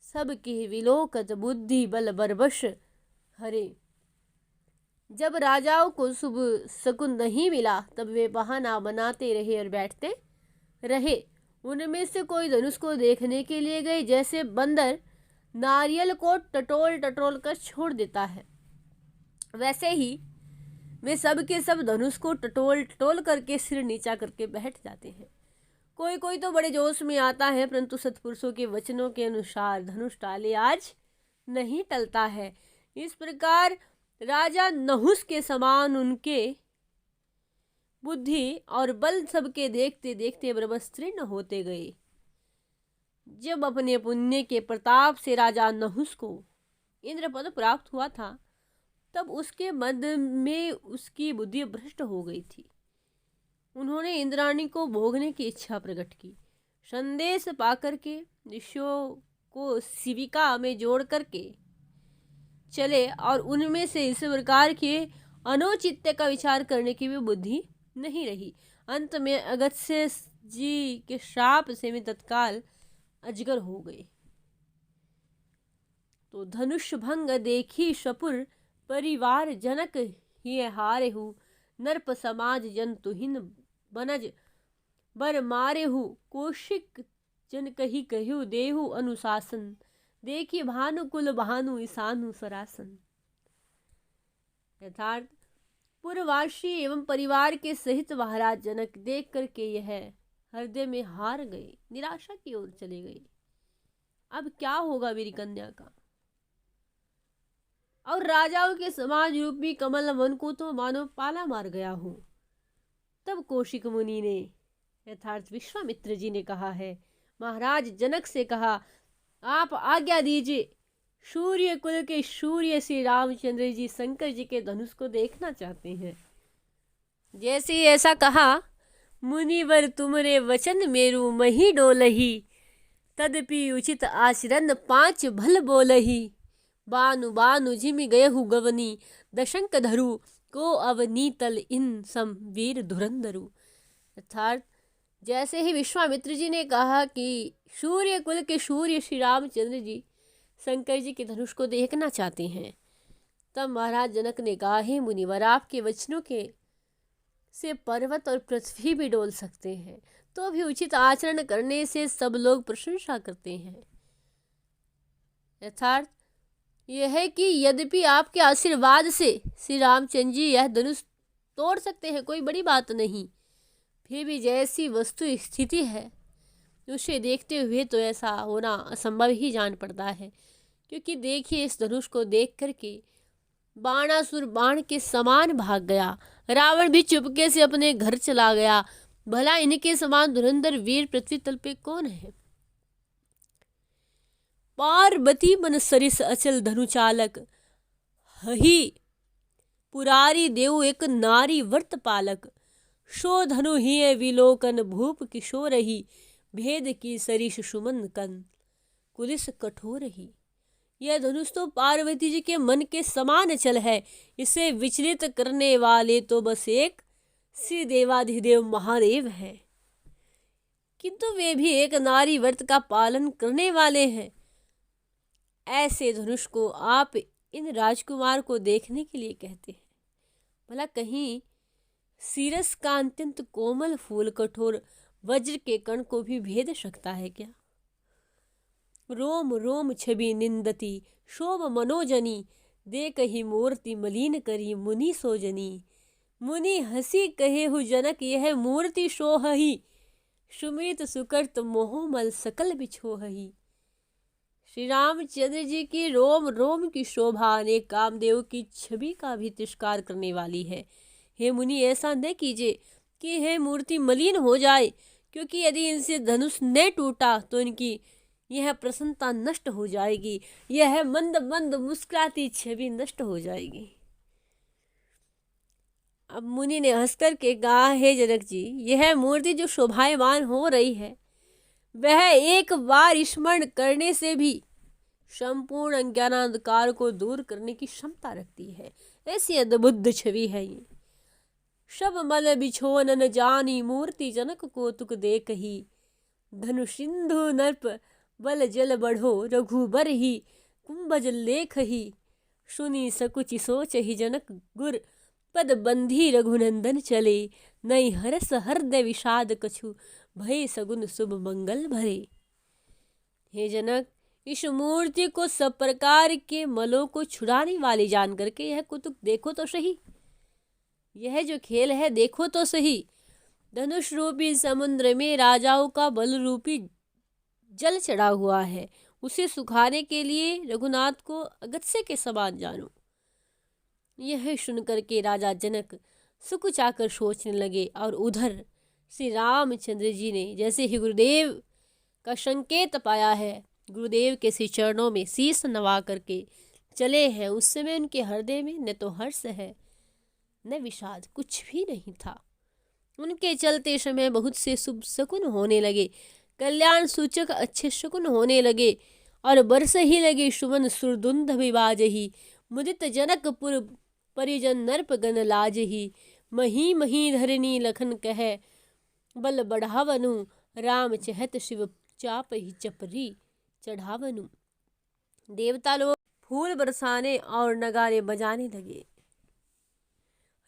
Speaker 1: सबके विलोकत, बुद्धि बल बरबस हरे। जब राजाओं को शुभ शकुन नहीं मिला, तब वे बहाना बनाते रहे और बैठते रहे। उनमें से कोई धनुष को देखने के लिए गए, जैसे बंदर नारियल को टटोल टटोल कर छोड़ देता है, वैसे ही वे सब के सब धनुष को टटोल टटोल करके सिर नीचा करके बैठ जाते हैं। कोई कोई तो बड़े जोश में आता है, परंतु सत्पुरुषों के वचनों के अनुसार धनुष टाले आज नहीं टलता है। इस प्रकार राजा नहुस के समान उनके बुद्धि और बल सबके देखते देखते बर्बस्त्रीर्ण होते गए। जब अपने पुण्य के प्रताप से राजा नहुस को इंद्र पद प्राप्त हुआ था, तब उसके मध्य में उसकी बुद्धि भ्रष्ट हो गई थी। उन्होंने इंद्राणी को भोगने की इच्छा प्रकट की। संदेश पाकर के ऋषियों को शिविका में जोड़ करके चले और उनमें से इस प्रकार के अनुचित्य का विचार करने की भी बुद्धि नहीं रही। अंत में अगस्त्य जी के श्राप से वे तत्काल अजगर हो गए। तो धनुष भंग देखी शपुर, परिवार जनक ही हारेहु। नरप समाज जंतुहीन बनज बर मारेहु। कौशिक जन कही कहु देहु अनुशासन, देखी भानुकुल भानु ईशानु सरासन। यथार्थ पूर्ववासी एवं परिवार के सहित महाराज जनक देख करके यह हृदय में हार गए, निराशा की ओर चले गए। अब क्या होगा मेरी कन्या का? और राजाओं के समाज रूपी कमल वन को तो मानो पाला मार गया हो। तब कौशिक मुनि ने यथार्थ विश्वामित्र जी ने कहा है, महाराज जनक से कहा, आप आज्ञा दीजिए, सूर्य कुल के सूर्य श्री रामचंद्र जी शंकर जी के धनुष को देखना चाहते हैं। जैसे ही ऐसा कहा, मुनिवर तुमरे वचन मेरु मही डोलही, तदपि उचित आचरण पांच भल बोलही। बानु बानु जिमि गयहु गवनी, दशंक धरु को अवनीतल इन सम वीर धुरंधरु। अर्थात जैसे ही विश्वामित्र जी ने कहा कि सूर्य कुल के सूर्य श्री रामचंद्र जी शंकर जी के धनुष को देखना चाहते हैं, तब महाराज जनक ने कहा, हे मुनिवर, आपके वचनों के से पर्वत और पृथ्वी भी डोल सकते हैं, तो भी उचित आचरण करने से सब लोग प्रशंसा करते हैं। यथार्थ यह है कि यद्यपि आपके आशीर्वाद से श्री रामचंद्र जी यह धनुष तोड़ सकते हैं, कोई बड़ी बात नहीं, फिर भी जैसी वस्तु स्थिति है उसे देखते हुए तो ऐसा होना असंभव ही जान पड़ता है। क्योंकि देखिए, इस धनुष को देख करके बाणासुर बाण के समान भाग गया, रावण भी चुपके से अपने घर चला गया। भला इनके समान धुरंधर वीर पृथ्वी तल पे कौन है? पार्वती मन सरिस अचल धनु चालक, हही पुरारी देव एक नारी वर्त पालक। शो धनु ही विलोकन भूप किशोर ही, भेद की सरिस सुमन कन कुलिस कठोर ही। यह धनुष तो पार्वती जी के मन के समान अचल है, इसे विचलित करने वाले तो बस एक श्री देवाधिदेव महादेव हैं, किंतु वे भी एक नारी व्रत का पालन करने वाले हैं। ऐसे धनुष को आप इन राजकुमार को देखने के लिए कहते हैं? भला कहीं सीरस का अत्यंत कोमल फूल कठोर वज्र के कण को भी भेद सकता है क्या? रोम रोम छवि निंदती शोभ मनोजनी, देख ही मूर्ति मलिन करी मुनि सोजनी। मुनि हंसी कहे हु जनक, यह मूर्ति शोहही, सुमित सुकृत मोहमल सकल बिछोहही। श्री रामचंद्र जी की रोम रोम की शोभा ने कामदेव की छवि का भी तिरस्कार करने वाली है। हे मुनि, ऐसा न कीजिए कि यह मूर्ति मलिन हो जाए, क्योंकि यदि इनसे धनुष न टूटा तो इनकी यह प्रसन्नता नष्ट हो जाएगी, यह मंद मंद मुस्कुराती छवि नष्ट हो जाएगी। अब मुनि ने हंसकर के कहा, हे जनक जी, यह मूर्ति जो शोभायमान हो रही है वह एक बार स्मरण करने से भी संपूर्ण अज्ञानांधकार को दूर करने की क्षमता रखती है। ऐसी अद्भुत छवि है ये। सब मल बिछोन न जानी, मूर्ति जनक को तुक देख ही। धनु सिंधु नर्प बल जल बढ़ो, रघुबर ही कुंभज लेख ही। सुनी सकुचि सोच ही जनक गुर, पद बंधी रघुनंदन चले। नई हरस हृदय विषाद कछु, भय सगुन शुभ मंगल भरे। हे जनक, इस मूर्ति को सब प्रकार के मलों को छुड़ाने वाली जान करके यह कुतुक देखो तो सही, यह जो खेल है देखो तो सही। धनुष रूपी समुद्र में राजाओं का बल रूपी जल चढ़ा हुआ है, उसे सुखाने के लिए रघुनाथ को अगत्य के समान जानो। यह सुनकर के राजा जनक सुकुचाकर सोचने लगे, और उधर श्री रामचंद्र जी ने जैसे ही गुरुदेव का संकेत पाया है, गुरुदेव के श्री चरणों में शीश नवा करके चले हैं, उस समय उनके हृदय में न तो हर्ष है न विषाद, कुछ भी नहीं था। उनके चलते समय बहुत से शुभ शकुन होने लगे, कल्याण सूचक अच्छे शकुन होने लगे, और बरस ही लगे सुमन सुरदुंद विवाज ही। मुदित जनकपुर परिजन नर्प गण लाज ही। मही मही धरनी लखन कह, बल बढ़ावनु, राम चहत शिव चाप ही चपरी चढ़ावनु। देवता लोग फूल बरसाने और नगारे बजाने लगे।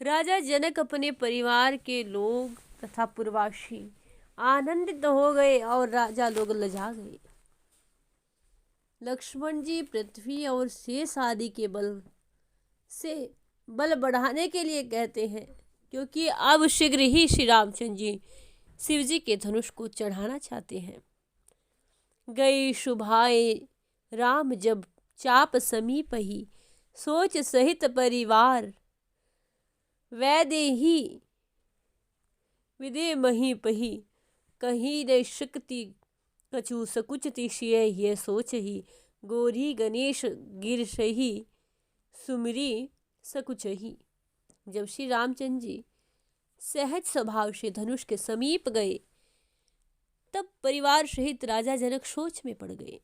Speaker 1: राजा जनक अपने परिवार के लोग तथा पूर्ववासी आनंदित हो गए, और राजा लोग लजा गए। लक्ष्मण जी पृथ्वी और शेष आदि के बल से बल बढ़ाने के लिए कहते हैं, क्योंकि अब शीघ्र ही श्री रामचंद्र जी शिव जी के धनुष को चढ़ाना चाहते हैं। गई शुभाए राम जब चाप समीप ही, सोच सहित परिवार वैदे ही विदे मही पही। कहीं न शक्ति कछु सकुचति शिय ये सोच ही। गोरी गणेश गिर सही, सुमिरी सकुच ही। जब श्री रामचंद्र जी सहज स्वभाव से धनुष के समीप गए, तब परिवार सहित राजा जनक सोच में पड़ गए।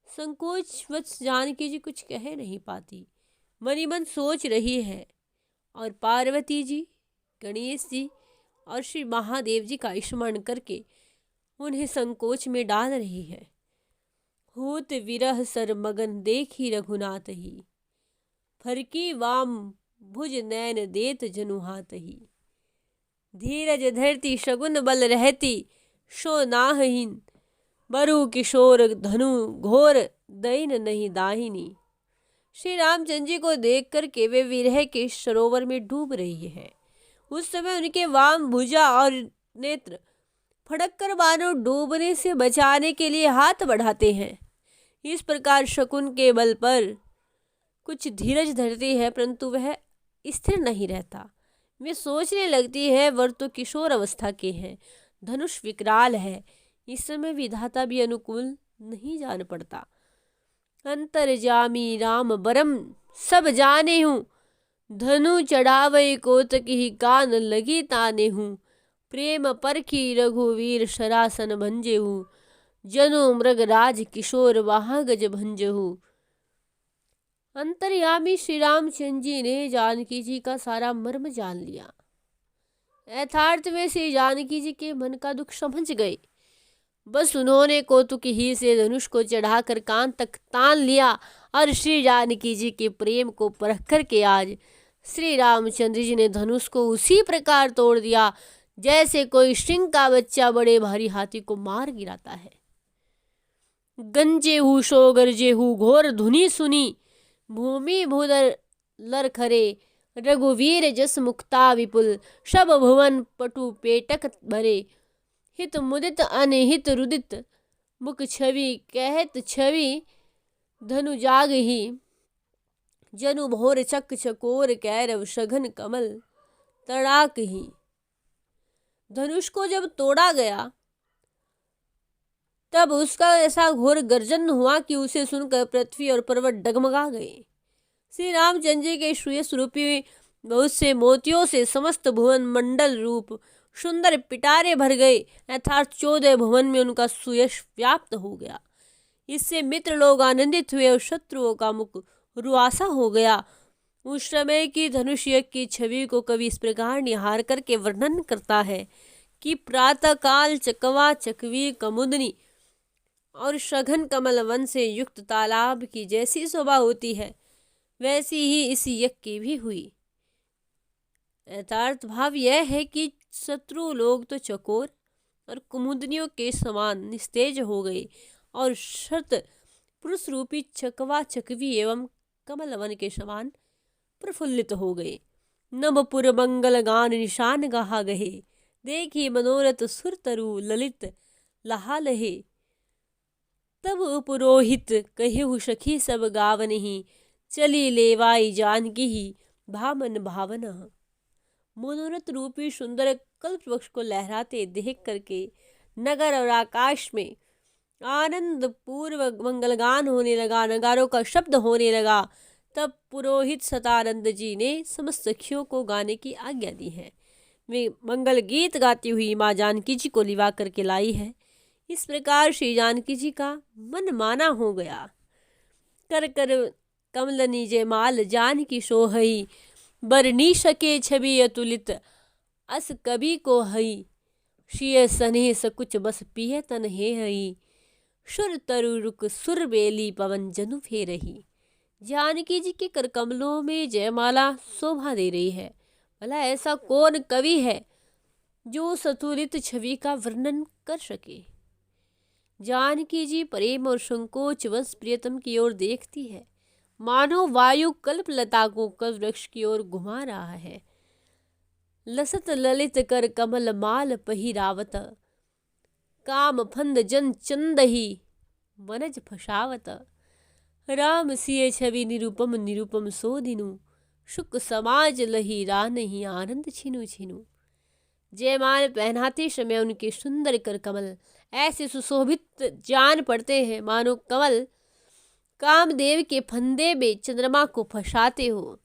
Speaker 1: संकोच वश जानकी जी कुछ कह नहीं पाती, मनी मन सोच रही है, और पार्वती जी, गणेश जी और श्री महादेव जी का स्मरण करके उन्हें संकोच में डाल रही है। होत विरह सर मगन देखी रघुनाथ ही, फरकी वाम भुज नैन देत जनु हाथ ही। धीरज धरती शगुन बल रहती, शो नाहहीन बरु किशोर धनु घोर दैन नहीं दाहिनी। श्री रामचंद्र जी को देख कर के वे विरह के सरोवर में डूब रही है। उस समय उनके वाम भुजा और नेत्र फड़क कर मानो डूबने से बचाने के लिए हाथ बढ़ाते हैं। इस प्रकार शकुन के बल पर कुछ धीरज धरती है, परंतु वह स्थिर नहीं रहता। वे सोचने लगती है वर तो किशोर अवस्था के हैं, धनुष विकराल है, इस समय विधाता भी अनुकूल नहीं जान पड़ता। अंतर्जामी राम बरम सब जाने हूँ, धनु चढ़ावे कोतक ही कान लगी ताने हूँ। प्रेम परखी रघुवीर शरासन भंजे हूँ, जनु मृगराज किशोर वहाँ गज भंजे हूँ। अंतर्यामी श्री रामचंद्र जी ने जानकी जी का सारा मर्म जान लिया। यथार्थ में श्री जानकी जी के मन का दुख समझ गए। बस उन्होंने कौतुक ही से धनुष को चढ़ाकर कान तक तान लिया और श्री जानकी जी के प्रेम को परख करके आज श्री रामचंद्र जी ने धनुष को उसी प्रकार तोड़ दिया जैसे कोई सिंह का बच्चा बड़े भारी हाथी को मार गिराता है। गंजे हु शो गरजे हु घोर धुनी सुनी, भूमि भूधर लर खरे रघुवीर जस मुक्ता विपुल। सब भुवन पटु पेटक भरे, हित मुदित अनहित रुदित मुख छवि कहत छवि। धनु जाग ही जनु भोर चक चकोर कैरव सघन कमल तड़ाक ही। धनुष को जब तोड़ा गया तब उसका ऐसा घोर गर्जन हुआ कि उसे सुनकर पृथ्वी और पर्वत डगमगा गए। श्री रामचंद्र जी के श्रेयस रूपी बहुत से मोतियों से समस्त भुवन मंडल रूप सुंदर पिटारे भर गए, अर्थात 14 भुवन में उनका सुयश व्याप्त हो गया। इससे मित्र लोग आनंदित हुए और शत्रुओं का मुख रुआसा हो गया। उस समय की धनुष यज्ञ की छवि को कवि इस प्रकार निहार करके वर्णन करता है कि प्रातः काल चकवा चकवी कमुदनी और सघन कमल वन से युक्त तालाब की जैसी शोभा होती है वैसी ही इस यज्ञ की भी हुई। यथार्थ भाव यह है कि शत्रु लोग तो चकोर और कुमुदनियों के समान निस्तेज हो गए और शत पुरुष रूपी चकवा चकवी एवं कमल वन के समान प्रफुल्लित हो गए। नभपुर मंगल गान निशान गाहा गहे, देखी मनोरथ सुर तरु ललित लहा लहे। तब पुरोहित कहेहु सखी सब गावनहि, चली लेवाई जानकी ही भामन भावना। मनोरथ रूपी सुंदर कल्प वृक्ष को लहराते देख करके नगर और आकाश में आनंद पूर्वक मंगलगान होने लगा, नगारों का शब्द होने लगा। तब पुरोहित सतानंद जी ने समस्त सखियों को गाने की आज्ञा दी है। वे मंगल गीत गाती हुई माँ जानकी जी को लिवा करके लाई है। इस प्रकार श्री जानकी जी का मन माना हो गया। कर कर कमलनी जय माल जानकी सोहई, बरनी सके छवि अतुलित अस कवि को हई। शिय सने सकुच बस पिय तन हे हई, सुर तरु रुक सुर बेली पवन जनु फेरही। जानकी जी के कर कमलों में जयमाला शोभा दे रही है। भला ऐसा कौन कवि है जो सतुलित छवि का वर्णन कर सके। जानकी जी प्रेम और संकोच वश प्रियतम की ओर देखती है, मानो वायु कल्प लता को कल्प वृक्ष की ओर घुमा रहा है। लसत ललित कर कमल माल पहिरावत, काम फंद जन चंदही मनज फसावत। राम सिय छवि निरूपम निरूपम सो दिनु, शुक समाज लही रानहि आनंद छिनु छिनु। जयमाल पहनाते समय उनके सुंदर कर कमल ऐसे सुशोभित जान पड़ते हैं मानो कमल कामदेव के फंदे में चंद्रमा को फंसाते हो।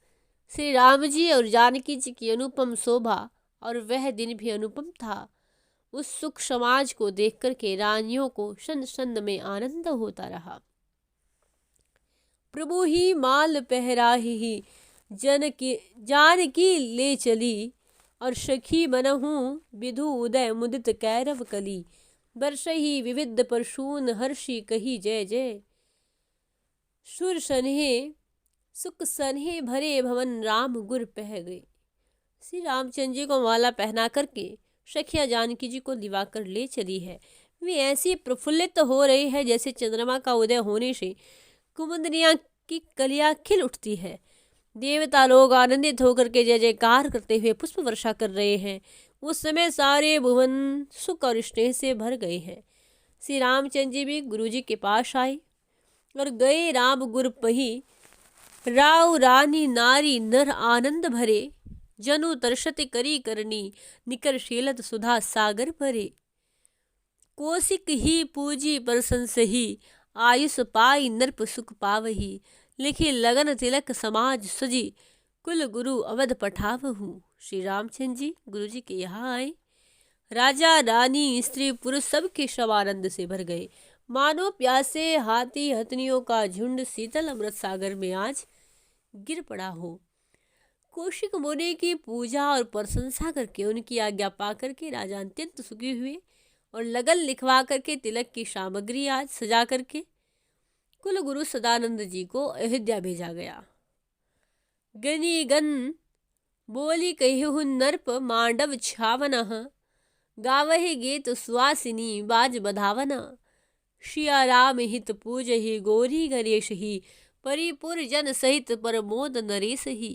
Speaker 1: श्री राम जी और जानकी जी की अनुपम शोभा और वह दिन भी अनुपम था। उस सुख समाज को देख करके रानियों को क्षण क्षण में आनंद होता रहा। प्रभु ही माल पहराही जानकी ले चली, और सखी बनहूँ विधु उदय मुदित कैरव कली। बरसही विविध परशून हर्षि कही जय जय। सुर सन्हे सुख सन्हे भरे भवन राम गुर पह गए। श्री रामचंद्र जी को माला पहना करके सखिया जानकी जी को दिवाकर ले चली है। वे ऐसी प्रफुल्लित हो रही है जैसे चंद्रमा का उदय होने से कुमुदनिया की कलियां खिल उठती है। देवता लोग आनंदित होकर के जय जयकार करते हुए पुष्प वर्षा कर रहे हैं। उस समय सारे भुवन सुख और स्नेह से भर गए हैं। श्री रामचंद्र जी भी गुरु जी के पास आए और गए राम गुर पही। राव रानी नारी नर आनंद भरे। जनु तरसत करी करनी निकर शीलत सुधा सागर भरे। कोशिक ही पूजी प्रशंस ही आयुष पाई नरप सुख पावही। लिखी लगन तिलक समाज सजी कुल गुरु अवध पठावहु। श्री रामचंद्र जी गुरु जी के यहाँ आए। राजा रानी स्त्री पुरुष सबके शव आनंद से भर गए। मानो प्यासे हाथी हथनियों का झुंड शीतल अमृत सागर में आज गिर पड़ा हो। कौशिक मुनि की पूजा और प्रशंसा करके उनकी आज्ञा पा करके राजा अत्यंत सुखी हुए और लगन लिखवा करके तिलक की सामग्री आज सजा करके कुल गुरु सदानंद जी को अयोध्या भेजा गया। गनी गन बोली कहु नरप मांडव छावना। गावहि गीत सुवासिनी बाज बधावना। शिया राम हित पूज ही गौरी गणेश ही परिपुर जन सहित परमोद नरेश ही।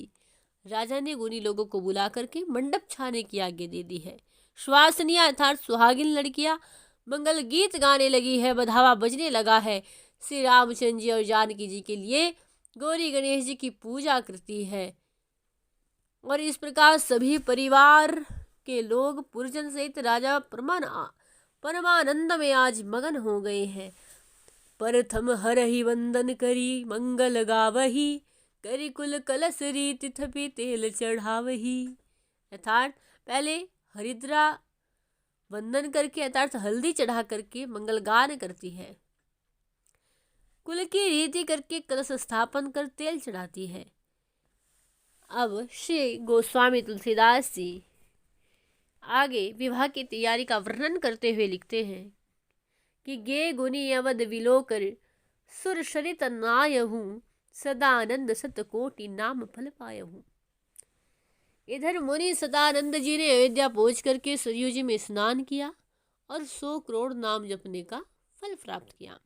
Speaker 1: राजा ने गुनी लोगों को बुला करके मंडप छाने की आज्ञा दे दी है। श्वासनिया अर्थात सुहागिन लड़कियां मंगल गीत गाने लगी है, बधावा बजने लगा है। श्री रामचंद्र जी और जानकी जी के लिए गौरी गणेश जी की पूजा करती है और इस प्रकार सभी परिवार के लोग पुरजन सहित राजा परमानंद में आज मगन हो गए हैं। प्रथम हरहि वंदन करी मंगल गावही। करी कुल कलश रीति थपी तेल चढ़ावही। अर्थात पहले हरिद्रा वंदन करके अर्थात हल्दी चढ़ा करके मंगल गान करती है। कुल की रीति करके कलश स्थापन कर तेल चढ़ाती है। अब श्री गोस्वामी तुलसीदास जी आगे विवाह की तैयारी का वर्णन करते हुए लिखते हैं कि गे गुनी अवध विलोकर सुर सरित नायहूँ। सदानंद सतकोटि नाम फल पायहूँ। इधर मुनि सदानंद जी ने अयोध्या पहुंच करके सरयू जी में स्नान किया और 100 करोड़ नाम जपने का फल प्राप्त किया।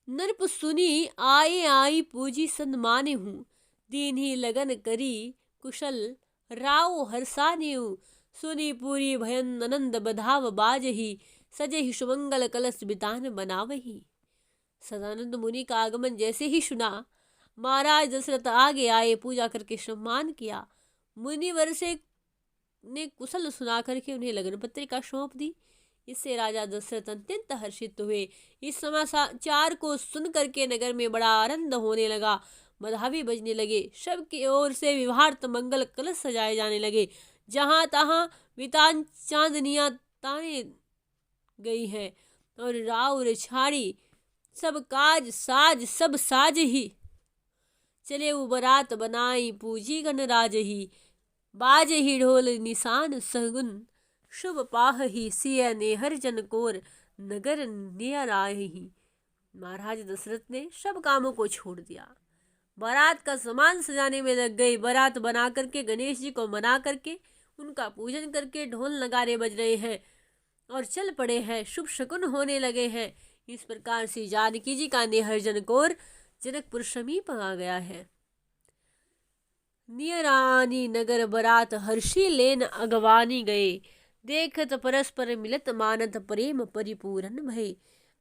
Speaker 1: नरप सुनी आए आई पूजी सन्माने हूँ। दीन ही लगन करी कुशल राव हर्षाने हूँ। सुनी पूरी भयन आनंद बधाव बाजही। सजे ही सुमंगल कलश बितान बनावही। सदानंद मुनि का आगमन जैसे ही सुना महाराज दशरथ आगे आए, पूजा करके सम्मान किया। मुनिवर से ने कुशल सुना करके उन्हें लगन पत्रिका सौंप दी। इससे राजा दशरथ अत्यंत हर्षित हुए। इस समाचार को सुन करके नगर में बड़ा आनंद होने लगा, बधाई बजने लगे। सबकी ओर से विवाहार्थ मंगल कलश सजाए जाने लगे। जहां तहां वितान चांदनियां ताने गई है और राउर छाड़ी सब काज साज सब साज ही। चले बरात बनाई पूजी गणराज ही। बाज ही ढोल निशान सगुन शुभ पाह ही। सिय ने हर जन कोर नगर नियर आए ही। महाराज दशरथ ने सब कामों को छोड़ दिया, बारात का सामान सजाने में लग गई। बारात बना करके गणेश जी को मना करके उनका पूजन करके ढोल नगारे बज रहे हैं और चल पड़े हैं, शुभ शकुन होने लगे हैं। इस प्रकार से जानकी जी का नेहर जनकोर जनकपुर समीप आ गया है। नियरानी नगर बरात हर्षी लेन अगवानी गए। देखत परस्पर मिलत मानत प्रेम परिपूरन भय।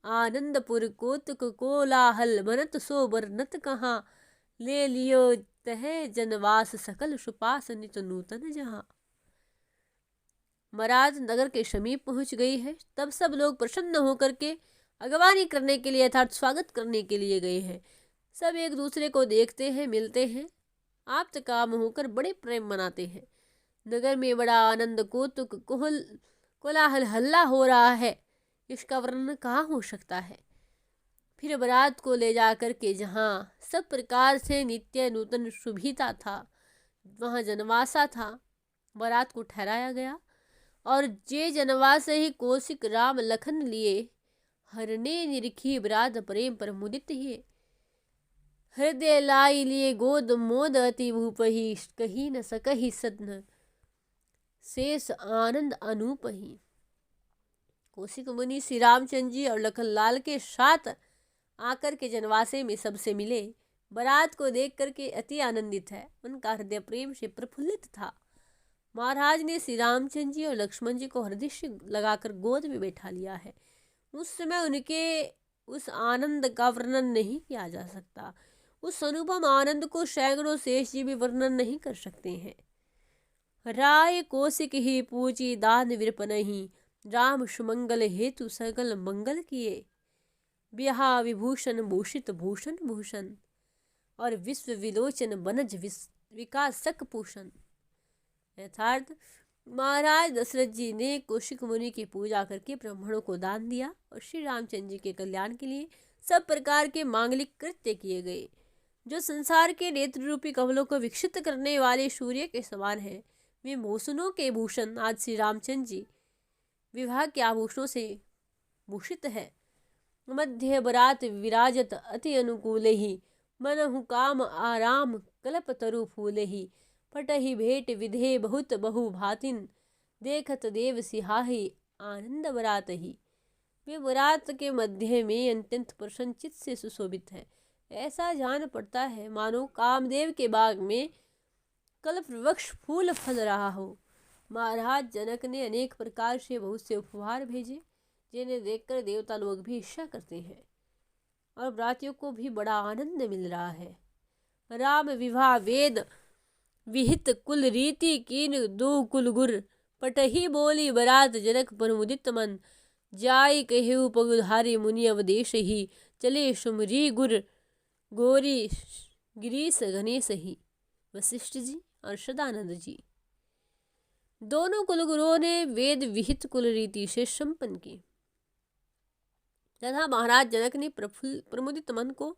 Speaker 1: आनंदपुर कोतक कोलाहल बनत सो बरनत कहाँ। ले लियो तह जनवास सकल सुपास नित नूतन जहाँ। महाराज नगर के समीप पहुंच गई है। तब सब लोग प्रसन्न होकर के अगवानी करने के लिए अर्थात स्वागत करने के लिए गए हैं। सब एक दूसरे को देखते हैं, मिलते हैं, आप्त काम होकर बड़े प्रेम मनाते हैं। नगर में बड़ा आनंद कौतुक कोलाहल हल्ला हो रहा है। इसका वर्णन कहाँ हो सकता है। फिर बारात को ले जा कर के जहाँ सब प्रकार से नित्य नूतन सुभिता था, वहाँ जनवासा था, बारात को ठहराया गया और जे जनवास ही कौशिक राम लखन लिए हरने निरखी बरात प्रेम पर मुदित ही हृदय लाई लिए गोद मोद अति भूपही कही न सकही सदन शेष आनंद अनूपही। कौशिक मुनि श्री रामचंद्र जी और लखन लाल के साथ आकर के जनवासे में सबसे मिले। बारात को देख करके अति आनंदित है, उनका हृदय प्रेम से प्रफुल्लित था। महाराज ने श्री रामचंद्र जी और लक्ष्मण जी को हृदय से लगाकर गोद में बैठा लिया है। उस समय उनके उस आनंद का वर्णन नहीं किया जा सकता। उस अनुपम आनंद को सैकड़ों शेष जी भी वर्णन नहीं कर सकते हैं। राय कौशिक ही पूजी दान विरपनहि राम सुमंगल हेतु सकल मंगल किए बिहा विभूषण भूषित भूषण भूषण और विश्व विलोचन बनज विकासक पूषण। यथार्थ महाराज दशरथ जी ने कौशिक मुनि की पूजा करके ब्राह्मणों को दान दिया और श्री रामचंद्र जी के कल्याण के लिए सब प्रकार के मांगलिक कृत्य किए गए। जो संसार के नेत्र रूपी कमलों को विकसित करने वाले सूर्य के समान है, वे मौसमों के भूषण आज श्री रामचंद्र जी विवाह के आभूषणों से भूषित है। मध्य बरात विराजत अति अनुकूल ही मनहु काम आराम कल्प तरु फूल ही पटहि भेंट विधे बहुत बहु भातिन देखत देव सिहाही आनंद बरात ही। वे बरात के मध्य में अत्यंत प्रसन्नचित से सुशोभित है। ऐसा जान पड़ता है मानो कामदेव के बाग में कल्प वृक्ष फूल फल रहा हो। महाराज जनक ने अनेक प्रकार से बहुत से उपहार भेजे, जिन्हें देखकर देवता लोग भी ईर्ष्या करते हैं और व्रातियों को भी बड़ा आनंद मिल रहा है। राम विवाह वेद विहित कुल रीति कीन दो कुल गुर पटही बोली बरात जनक पर मुदित मन जाय कहु पगुधारी मुनि अवदेश ही चले सुमरी गुर गौरी गिरीश गणेश ही। वशिष्ठ जी और सदानंद जी दोनों कुलगुरुओं ने वेद विहित कुल रीति से संपन्न की तथा महाराज जनक ने प्रमुदित मन को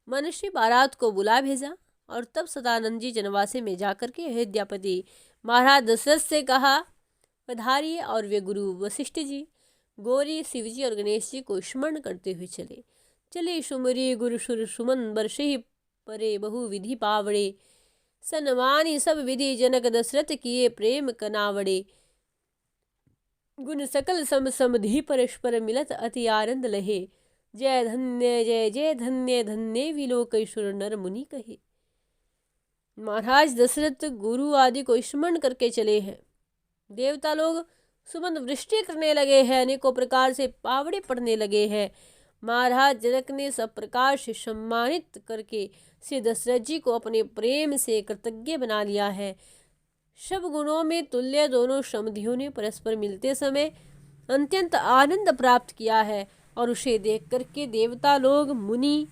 Speaker 1: मनुष्य बारात को बुला भेजा और तब सदानंद जी जनवासे में जाकर के अयोध्यापति महाराज दशरथ से कहा पधारिए, और वे गुरु वशिष्ठ जी गौरी शिवजी और गणेश जी को स्मरण करते हुए चले सुमरी गुरु सुर सुमन वर्षि परे बहु विधि पावड़े सनमानी सब विधि जनक दशरथ किए प्रेम कनावड़े गुण सकल सम समधि परस्पर मिलत अति आनंद लहे जय धन्य जय जय धन्य धन्य विलोकेश्वर नर मुनि कहे। महाराज दशरथ गुरु आदि को स्मरण करके चले हैं। देवता लोग सुमन वृष्टि करने लगे हैं, अनेकों प्रकार से पावड़े पड़ने लगे हैं। महाराज जनक ने सब प्रकार से सम्मानित करके श्री दशरथ जी को अपने प्रेम से कृतज्ञ बना लिया है। सब गुणों में तुल्य दोनों समधियों ने परस्पर मिलते समय अत्यंत आनंद प्राप्त किया है और उसे देख करके देवता लोग मुनि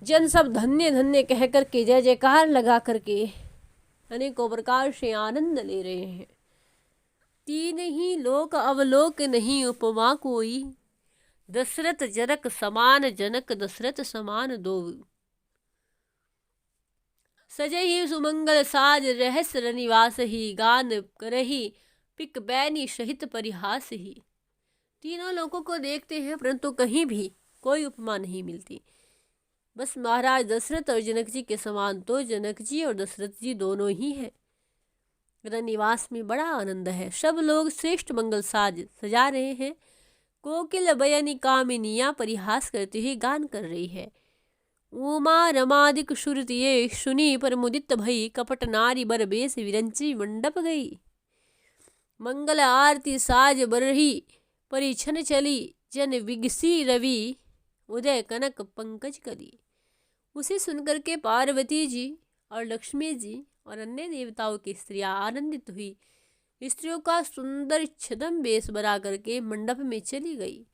Speaker 1: जन सब धन्य धन्य कह करके जय जयकार लगा करके अनेकों प्रकार से आनंद ले रहे हैं। तीन ही लोक अवलोक नहीं उपमा कोई दशरथ जनक समान जनक दशरथ समान दो सजहि सुमंगल साज रहस्य रनिवास ही गान करही पिक बैनी सहित परिहास ही। तीनों लोगों को देखते हैं परंतु कहीं भी कोई उपमा नहीं मिलती। बस महाराज दशरथ और जनक जी के समान तो जनक जी और दशरथ जी दोनों ही हैं। रनिवास में बड़ा आनंद है। सब लोग श्रेष्ठ मंगल साज सजा रहे हैं। कोकिल बयनी कामिनियाँ परिहास करते हुए गान कर रही है। उमा रमादिक सुरतिये सुनी पर मुदित भई कपट नारी बर बेस विरंची मंडप गई। मंगल आरती साज बरही परिछन चली जन विगसी रवि उदय कनक पंकज कली। उसे सुनकर के पार्वती जी और लक्ष्मी जी और अन्य देवताओं की स्त्रियां आनंदित हुई। स्त्रियों का सुंदर छदम बेस बना करके मंडप में चली गई।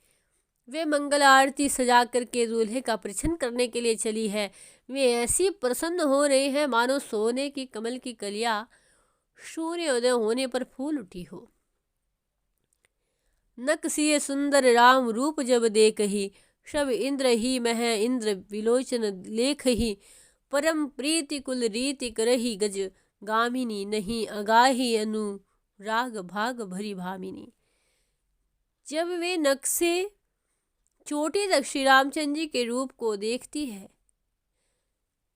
Speaker 1: वे मंगल आरती सजा करके दूल्हे का परिछन करने के लिए चली है। वे ऐसी प्रसन्न हो रहे हैं मानो सोने की कमल की कलियां सूर्योदय होने पर फूल उठी हो। नकसिए सुंदर राम रूप जब देखहि सब इंद्र ही मह इंद्र विलोचन लेख ही परम प्रीति कुल रीति करही गज गामिनी, नहीं अगाही अनुराग भाग भरी भामिनी। जब वे नख से चोटी तक श्री रामचंद्र जी के रूप को देखती है,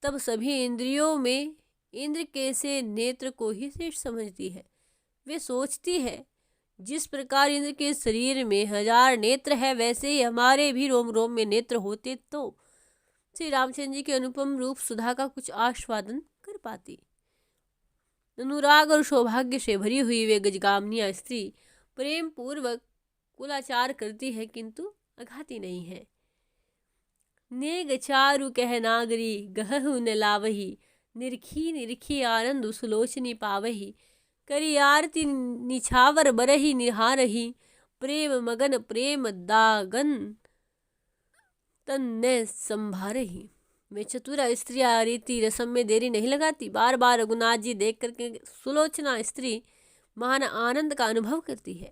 Speaker 1: तब सभी इंद्रियों में इंद्र के से नेत्र को ही श्रेष्ठ समझती है। वे सोचती है, जिस प्रकार इंद्र के शरीर में 1000 नेत्र है, वैसे ही हमारे भी रोम रोम में नेत्र होते तो श्री रामचंद्र जी के अनुपम रूप सुधा का कुछ आस्वादन कर पाती। अनुराग और सौभाग्य से भरी हुई वे गजगामिनी स्त्री प्रेम पूर्वक कुलाचार करती है, किंतु अघाती नहीं है। नेग चारु कह नागरी गहु न लावही, निरखी निरखी आनंद सुलोचनी पावही। करी आरती निछावर बरही निहारही, प्रेम मगन प्रेम दागन तन ने संभारही। वे चतुरा स्त्रियां रीति रसम में देरी नहीं लगाती। बार बार रघुनाथ जी देख करके सुलोचना स्त्री महान आनंद का अनुभव करती है।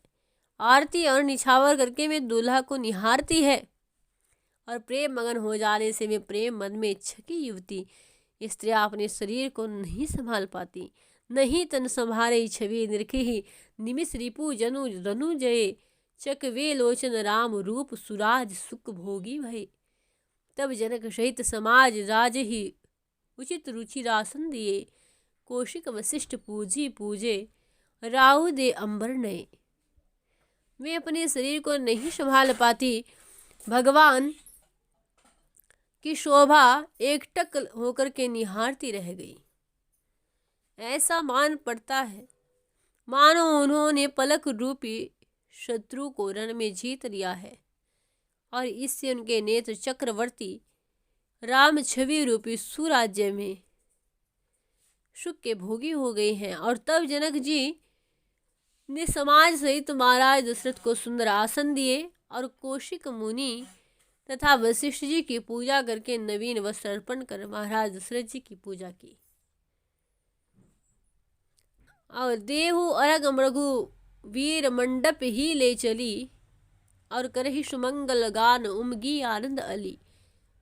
Speaker 1: आरती और निछावर करके वे दूल्हा को निहारती है और प्रेम मगन हो जाने से वे प्रेम मन में छकी युवती स्त्रियां अपने शरीर को नहीं संभाल पाती। नहीं तन संभारे छवि निरखी, निमिष रिपु जनु रनु जय। चक वे लोचन राम रूप सुराज सुख भोगी भय। तब जनक सहित समाज राज ही उचित रुचि रासन दिए। कौशिक वशिष्ठ पूजी पूजे, राहु दे अंबर नए। वे अपने शरीर को नहीं संभाल पाती। भगवान की शोभा एकटक होकर के निहारती रह गई। ऐसा मान पड़ता है मानो उन्होंने पलक रूपी शत्रु को रण में जीत लिया है और इससे उनके नेत्र चक्रवर्ती राम छवि रूपी सुराज्य में सुख के भोगी हो गए हैं। और तब जनक जी ने समाज सहित महाराज दशरथ को सुंदर आसन दिए और कौशिक मुनि तथा वशिष्ठ जी की पूजा करके नवीन वस्त्र अर्पण कर महाराज दशरथ जी की पूजा की। और देहु अरग मृगु वीर मंडप ही ले चली, और करही सुमंगल गान उमगी आनंद अली।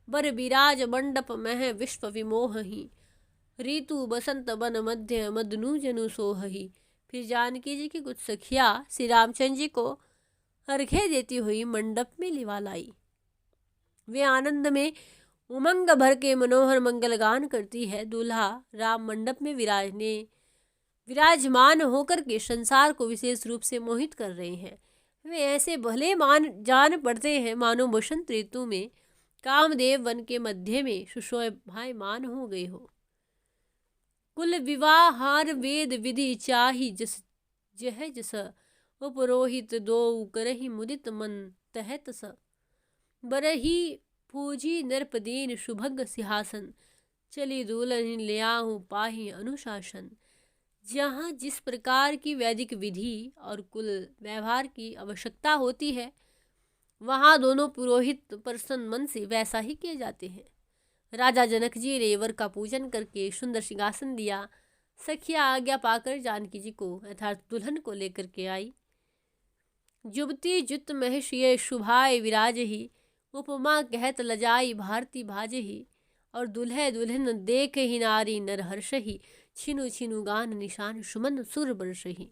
Speaker 1: बर विराज मंडप मह विश्व विमोहही, ऋतु बसंत बन मध्य मदनु जनु सोहही। फिर जानकी जी की कुछ सखिया श्री रामचंद्र जी को अर्घ्य देती हुई मंडप में लिवा लाई। वे आनंद में उमंग भर के मनोहर मंगल गान करती है। दूल्हा राम मंडप में विराजमान होकर के संसार को विशेष रूप से मोहित कर रहे हैं। वे ऐसे भले जान पड़ते हैं मानो बसंत ऋतु में कामदेव वन के मध्य में सुशोभायमान हो गए हो। कुल विवाहार वेद विधि चाही जस जह जस, उपरोहित दो करही मुदित मन तहत स। बरही पूजी नरपदीन सुभग सिंहासन, चली दुल्हन लियाहूं पाही अनुशासन। जहाँ जिस प्रकार की वैदिक विधि और कुल व्यवहार की आवश्यकता होती है, वहाँ दोनों पुरोहित प्रसन्न मन से वैसा ही किए जाते हैं। राजा जनक जी ने वर का पूजन करके सुंदर सिंहासन दिया। सखिया आज्ञा पाकर जानकी जी को अर्थात दुल्हन को लेकर के आई। जुबती जुत महेश ये शुभाय विराज ही, उपमा कहत लजाई भारती भाज ही। और दुल्हे दुल्हन देख ही नारी नर हर्ष ही, छिनु छिनु गान निशान सुमन सुर बरस ही।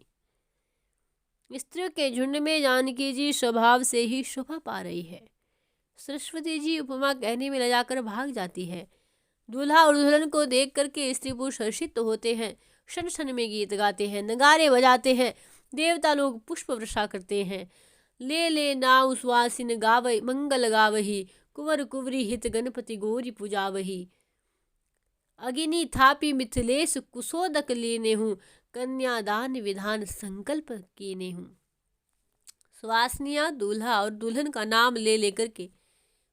Speaker 1: स्त्रियों के झुंड में जानकी जी स्वभाव से ही शोभा पा रही है। सरस्वती जी उपमा कहने में ले जाकर भाग जाती है। दूल्हा और दुल्हन को देख करके स्त्री पुरुष हर्षित तो होते हैं, क्षण क्षण में गीत गाते हैं, नगारे बजाते हैं, देवता लोग पुष्प वर्षा करते हैं। ले ले नाउ सुवासिन गावई मंगल गावही, कुंवर कुंवरी हित गणपति गौरी पूजावही। अगिनी थापी मिथिलेश कुसोदक लेने हूँ, कन्यादान विधान संकल्प कीने हूँ। सुवासनिया दूल्हा और दुल्हन का नाम ले लेकर के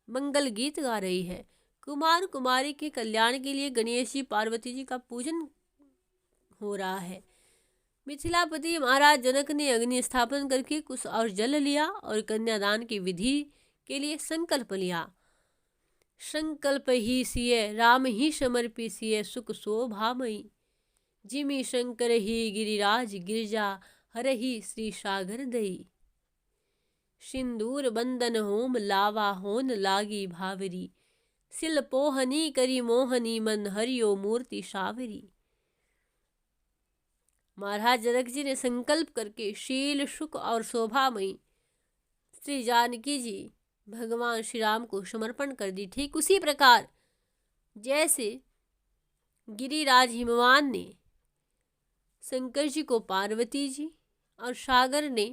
Speaker 1: मंगल गीत गा रही है। कुमार कुमारी के कल्याण के लिए गणेश जी पार्वती जी का पूजन हो रहा है। मिथिलापति महाराज जनक ने अग्नि स्थापन करके कुछ और जल लिया और कन्यादान की विधि के लिए संकल्प लिया। संकल्प ही सिय राम ही समर्पी सिय, सुख शोभामयी। जिमि शंकर ही गिरिराज गिरजा, हर ही श्री सागर दई। सिंदूर बंदन होम लावा होन लागी भावरी, शिल पोहनी करी मोहनी मन हरियो मूर्ति सावरी। महाराज जनक जी ने संकल्प करके शील, सुख और शोभामयी श्री जानकी जी भगवान श्री राम को समर्पण कर दी। ठीक उसी प्रकार जैसे गिरिराज हिमवान ने शंकर जी को पार्वती जी और सागर ने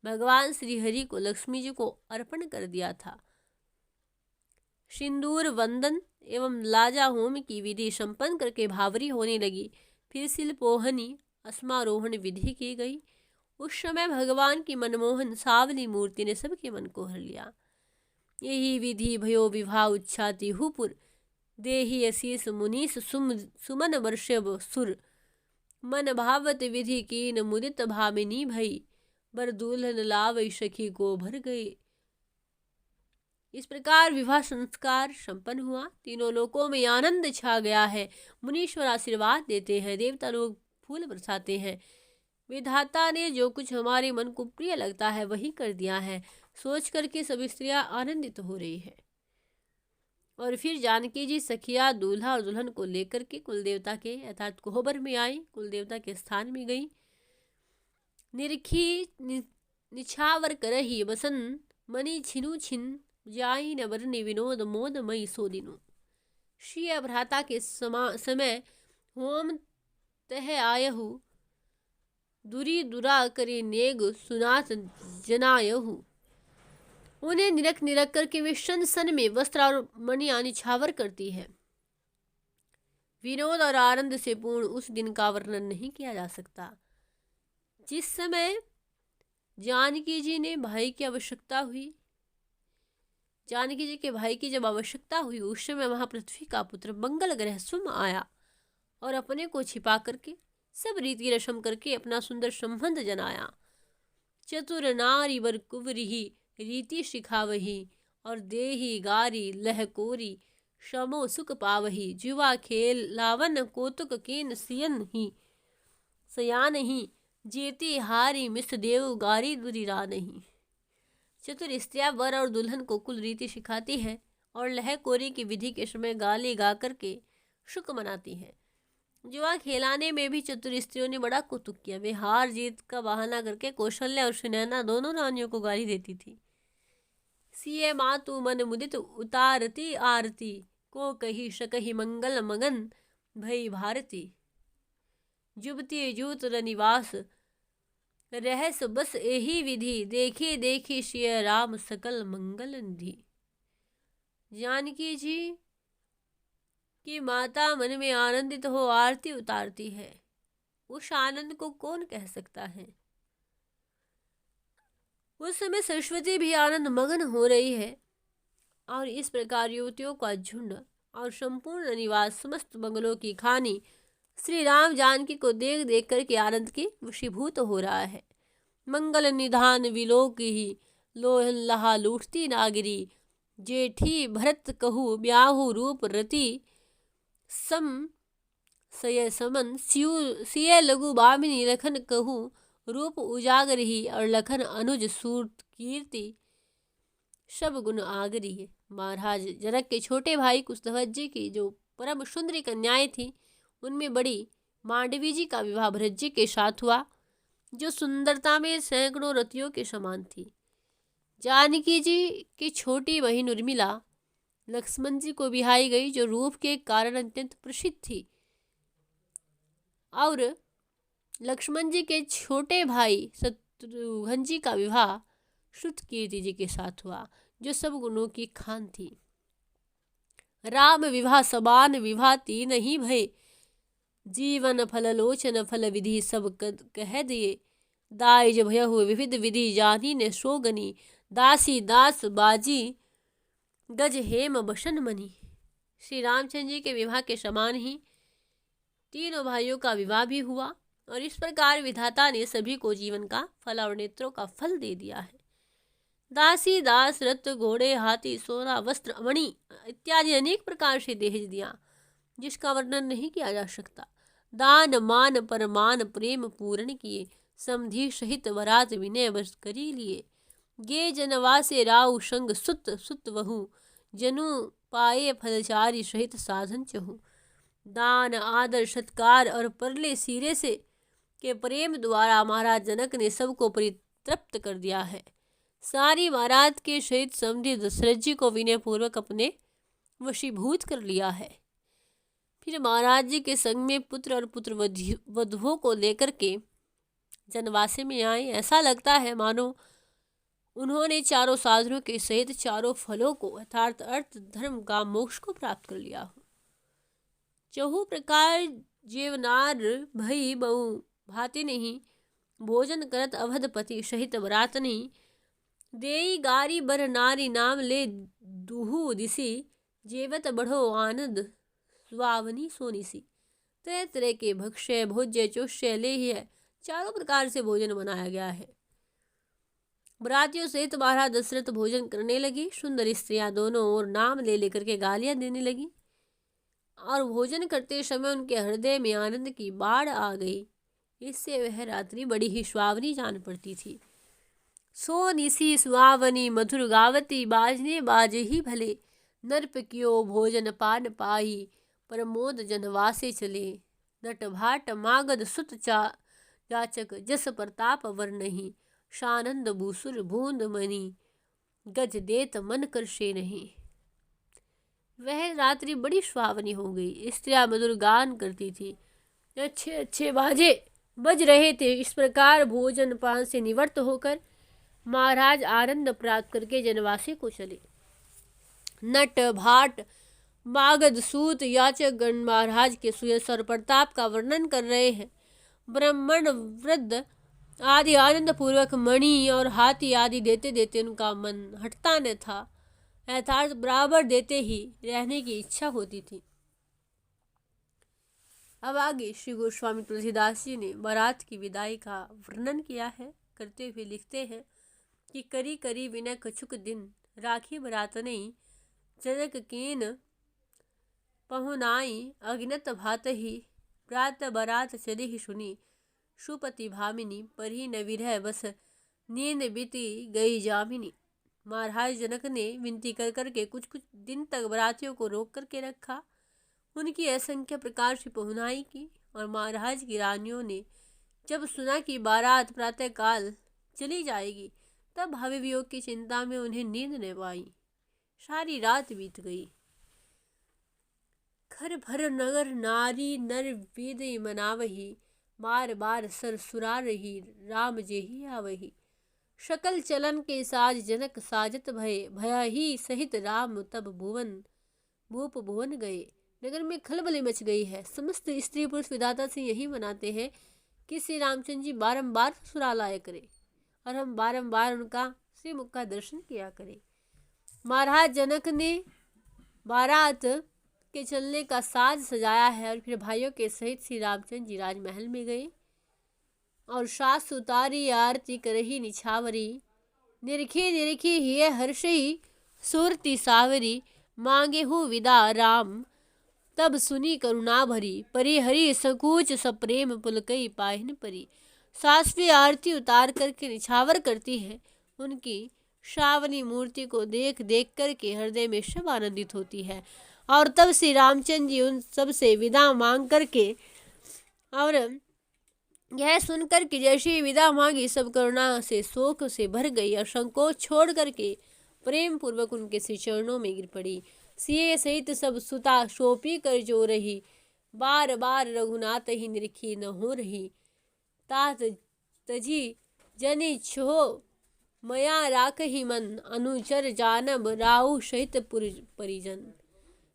Speaker 1: भगवान श्री हरि को लक्ष्मी जी को अर्पण कर दिया था। सिंदूर वंदन एवं लाजा होम की विधि संपन्न करके भावरी होने लगी। फिर शिल्पोहनी अस्मारोहण विधि की गई। उस समय भगवान की मनमोहन सावली मूर्ति ने सबके मन को हर लिया। यही विधि भयो विवाह उच्छाति हुपुर देही अशीष मुनीस सुमन वर्षव सुर मन भावत विधि कीन मुदित भामिनी भई बर दुल्हन लावै सखी को भर गए। इस प्रकार विवाह संस्कार संपन्न हुआ। तीनों लोकों में आनंद छा गया है। मुनीश्वर आशीर्वाद देते हैं, देवता लोग फूल बरसाते हैं। विधाता ने जो कुछ हमारे मन को प्रिय लगता है वही कर दिया है, सोच करके सभी स्त्रियां आनंदित हो रही है। और फिर जानकी जी सखिया दूल्हा और दुल्हन को लेकर के कुल देवता के अर्थात कोहबर में आई, कुल देवता के स्थान में गई। निरखी निछावर करही बसन मणि छिनु छिन जाई न बरनी विनोद मोद मई सोदिनु। श्री भ्राता के समय होम तह आयहु दुरी दुरा करे नेग सुनात जनायहु। उन्हें निरख निरख करके वे सन सन में वस्त्र और मणियां निछावर करती है। विनोद और आनंद से पूर्ण उस दिन का वर्णन नहीं किया जा सकता। जिस समय जानकी जी ने भाई की आवश्यकता हुई, जानकी जी के भाई की जब आवश्यकता हुई, उस समय वहां पृथ्वी का पुत्र मंगल ग्रह सुम आया और अपने को छिपा करके सब रीति रस्म करके अपना सुंदर संबंध जनाया। चतुर नारी वर कुवरी रीति सिखावही और देही गारी लहकोरी शमो सुख पावही। जुआ खेल लावन कौतुक केन सियन ही सयान ही जेती हारी मिस देव गारी दुरीरा नहीं। चतुर स्त्रियां वर और दुल्हन को कुल रीति सिखाती है और लहकोरी की विधि के समय गाली गा करके सुख मनाती है। जुआ खेलाने में भी चतुर स्त्रियों ने बड़ा कौतुक किया। वे हार जीत का बहाना करके कौशल्या और सुनैना दोनों रानियों को गाली देती थी। सिए मातु मन मुदित उतारती आरती को कही शकही मंगल मगन भई भारती। जुबती जूत निवास रहस बस यही विधि देखी देखी श्री राम सकल मंगल निधि। जानकी जी कि माता मन में आनंदित हो आरती उतारती है, उस आनंद को कौन कह सकता है। उस समय सरस्वती भी आनंद मगन हो रही है और इस प्रकार युवतियों का झुंड और संपूर्ण निवास समस्त बंगलों की खानी श्री राम जानकी को देख देख करके आनंद के वशीभूत हो रहा है। मंगल निधान विलोक ही लोहन लहा लूटती नागिरी जेठी भरत कहू ब्याहु रूप रति सम सय समन सिय लघु बामिनी लखन कहू रूप उजागरही और लखन अनुज सूर्त कीर्ति सब गुण आगरी। महाराज जनक के छोटे भाई कुशध्वज जी की जो परम सुंदरी कन्याएं थी, उनमें बड़ी मांडवी जी का विवाह भरत जी के साथ हुआ, जो सुंदरता में सैकड़ों रतियों के समान थी। जानकी जी की छोटी बहन उर्मिला लक्ष्मण जी को बिहाई गई, जो रूप के कारण अत्यंत प्रसिद्ध थी। और लक्ष्मण जी के छोटे भाई शत्रुघ्न जी का विवाह श्रुतकीर्ति जी के साथ हुआ, जो सब गुणों की खान थी। राम विवाह सबान विवाह तीन ही भय जीवन फल लोचन फल विधि सब कह दिए। दाइज भय हुए विविध विधि जानी ने सोगनी दासी दास बाजी गज हेम बसन मनी। श्री रामचंद्र जी के विवाह के समान ही तीनों भाइयों का विवाह भी हुआ और इस प्रकार विधाता ने सभी को जीवन का फल और नेत्रों का फल दे दिया है। दासी दास रथ घोड़े हाथी सोना वस्त्र मणि इत्यादि अनेक प्रकार से दहेज दिया, जिसका वर्णन नहीं किया जा सकता। दान मान परमान प्रेम पूर्ण किए समधि सहित वरात विनय बस करी लिए। गे जनवासे राउ संग सुत सुत वहु जनु पाए फलचारी सहित साधन चहु। दान आदर सत्कार और परले सिरे से के प्रेम द्वारा महाराज जनक ने सबको परितृप्त कर दिया है। सारी महाराज के सहित समझे दशरथ जी को विनय पूर्वक अपने वशीभूत कर लिया है। फिर महाराज जी के संग में पुत्र और पुत्र वधुओं को लेकर के जनवासे में आए। ऐसा लगता है मानो उन्होंने चारों साधनों के सहित चारों फलों को अर्थात अर्थ धर्म का मोक्ष को प्राप्त कर लिया हो। चहु प्रकार जेवनार भई बहु भाति नहीं, भोजन करत अवधपति सहित बरात नहीं। देई गारी बर नारी नाम ले दुहु दिसी, जेवत बढ़ो आनंद सुहावनी सोनिसी। तरह तरह के भक्ष्य भोज्य चोष्य ले है, चारों प्रकार से भोजन बनाया गया है। बरातियों सहित महाराज दशरथ भोजन करने लगी। सुंदर स्त्रियां दोनों ओर नाम ले लेकर के गालियां देने लगी और भोजन करते समय उनके हृदय में आनंद की बाढ़ आ गई। इससे वह रात्रि बड़ी ही सुहावनी जान पड़ती थी। सोनिसी सुहावनी मधुर गावती, बाजने बाज ही भले। नरप कियो भोजन पान पाई, प्रमोद जनवासे चले। नट भाट मागध सुत जाचक, जस प्रताप वर नहीं। शानंद भूसुर बूंद मणि, गज देत मन करशे नहीं। वह रात्रि बड़ी सुहावनी हो गई। स्त्रियां मधुर गान करती थी, अच्छे अच्छे बाजे बज रहे थे। इस प्रकार भोजन पान से निवृत्त होकर महाराज आनंद प्राप्त करके जनवासी को चले। नट भाट मागध सूत याचक गण महाराज के सुयश और प्रताप का वर्णन कर रहे हैं। ब्राह्मण वृद्ध आदि आनंद पूर्वक मणि और हाथी आदि देते देते उनका मन हटता न था, अर्थात बराबर देते ही रहने की इच्छा होती थी। अब आगे श्री गोस्वामी तुलसीदास जी ने बारात की विदाई का वर्णन किया है। करते हुए लिखते हैं कि करी करी विनय कछुक दिन, राखी बरात नहीं जनक केन पहुनाई। अगिनत भात ही प्रात बरात चली ही सुनी, सुपति भामिनी परही न विरह बस, नींद बीती गई जामिनी। महाराज जनक ने विनती कर करके कुछ कुछ दिन तक बरातियों को रोक करके रखा। उनकी असंख्य प्रकार से पहुनाई की और महाराज की रानियों ने जब सुना कि बारात प्रातःकाल चली जाएगी, तब भावी वियोग की चिंता में उन्हें नींद न पाई। सारी रात बीत गई। घर भर नगर नारी नर वेद मनावही, बार बार सर सुरा रही राम जेहि आवही। शकल चलन के साज जनक साजत भय, भया ही सहित राम तब भूप भुवन गए। नगर में खलबली मच गई है। समस्त स्त्री पुरुष विधाता से यही मनाते हैं कि श्री रामचंद्र जी बारंबार ससुराल आया करें और हम बारंबार उनका श्रीमुख का दर्शन किया करें। महाराज जनक ने बारात के चलने का साज सजाया है और फिर भाइयों के सहित श्री रामचंद्र जी राजमहल में गए और सास उतारी आरती करही निछावरी। निरखी निरखी हिय हर्षही सुरती सावरी, मांगे हूँ विदा राम तब सुनी करुणा भरी। परी हरि सकूच सप्रेम पुलकई पाहिन परी। सास भी आरती उतार करके निछावर करती है। उनकी श्रावणी मूर्ति को देख देख करके हृदय में सब आनंदित होती है। और तब श्री रामचंद्र जी उन सब से विदा मांग करके और यह सुनकर कि जैसी विदा मांगी सब करुणा से शोक से भर गई और संकोच छोड़ करके प्रेम पूर्वक उनके श्री चरणों में गिर पड़ी। सिए सहित सब सुता शोपी कर जो रही, बार बार रघुनाथ ही निरखी न हो रही। तात तजी जनि छो मया राख ही मन, अनुचर जानब राहु सहित परिजन।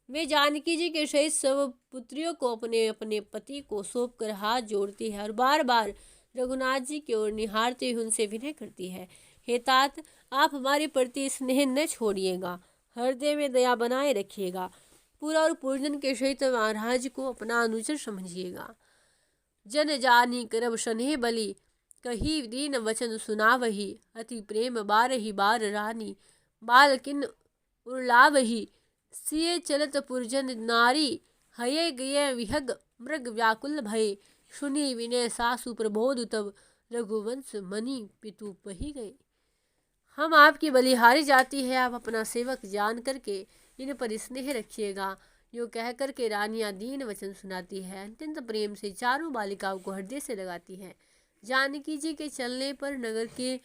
Speaker 1: वे जानकी जी के सहित सब पुत्रियों को अपने अपने पति को सौंप कर हाथ जोड़ती है और बार बार रघुनाथ जी की ओर निहारते हुए उनसे विनय करती है, हे तात आप हमारे प्रति स्नेह न छोड़िएगा, हृदय में दया बनाए रखिएगा। पूरा और पूजन के सहित महाराज को अपना अनुचर समझिएगा। जन जानी करब स्नेह बलि, कही दीन वचन सुनावही। अति प्रेम बारही बार रानी, बालकिन उर्लावही। सिए चलत पुरजन नारी, हये गये विहग मृग व्याकुल भय। सुनी विनय सासु प्रबोध तब, रघुवंश मणि पितु पही गए। हम आपकी बलिहारी जाति है, आप अपना सेवक जान करके इन पर स्नेह रखिएगा। यो कह कर के रानियां दीन वचन सुनाती है, अत्यंत प्रेम से चारों बालिकाओं को हृदय से लगाती है। जानकी जी के चलने पर नगर के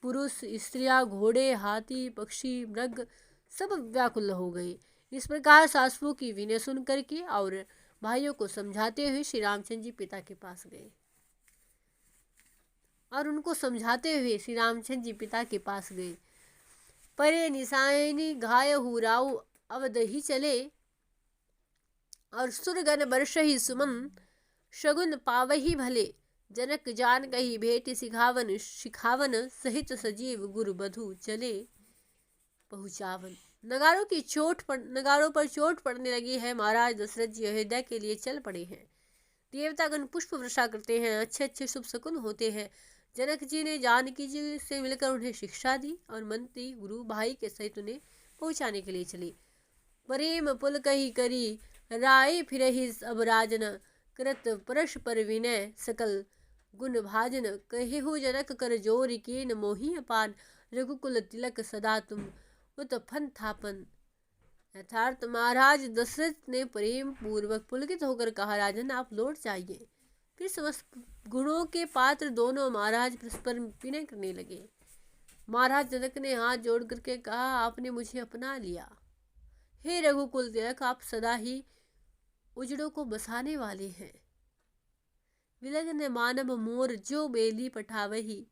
Speaker 1: पुरुष, स्त्रियां, घोड़े, हाथी, पक्षी, मृग सब व्याकुल हो गए। इस प्रकार सासुओं की विनय सुन करके और भाइयों को समझाते हुए श्री रामचंद्र जी पिता के पास गए और उनको समझाते हुए श्री रामचंद्र जी पिता के पास गए। परे निशानी घाय हुराऊ अवध ही चले, और सुरगन बरस ही सुमन शगुन पावही भले। जनक जान कही भेट सिखावन, शिखावन सहित सजीव गुरु बधु चले पहुँचावन। नगारों पर चोट पड़ने लगी है। महाराज दशरथ जी अयोध्या के लिए चल पड़े हैं। देवतागण पुष्प वर्षा करते हैं, अच्छे अच्छे शुभ शकुन होते हैं। जनक जी ने जानकी जी से मिलकर उन्हें शिक्षा दी और मंत्री गुरु भाई के सहित उन्हें पहुँचाने के लिए चले। प्रेम पुल कही करी राय फिर ही अब राजन, कृत परश पर विनय सकल गुण भाजन। कहेहु जनक कर जोर कीन मोहि अपान, रघुकुल तिलक सदा तुम उत्पन्न थापन। यथार्थ महाराज दशरथ ने प्रेम पूर्वक पुलकित होकर कहा, राजन आप लौट जाइए। फिर समस्त गुणों के पात्र दोनों महाराज परस्पर विनय करने लगे। महाराज जनक ने हाथ जोड़ करके कहा, आपने मुझे अपना लिया। हे रघुकुल तिलक, आप सदा ही उजड़ों को बसाने वाले हैं। विलग्न मानव मोर जो बेली पठावही,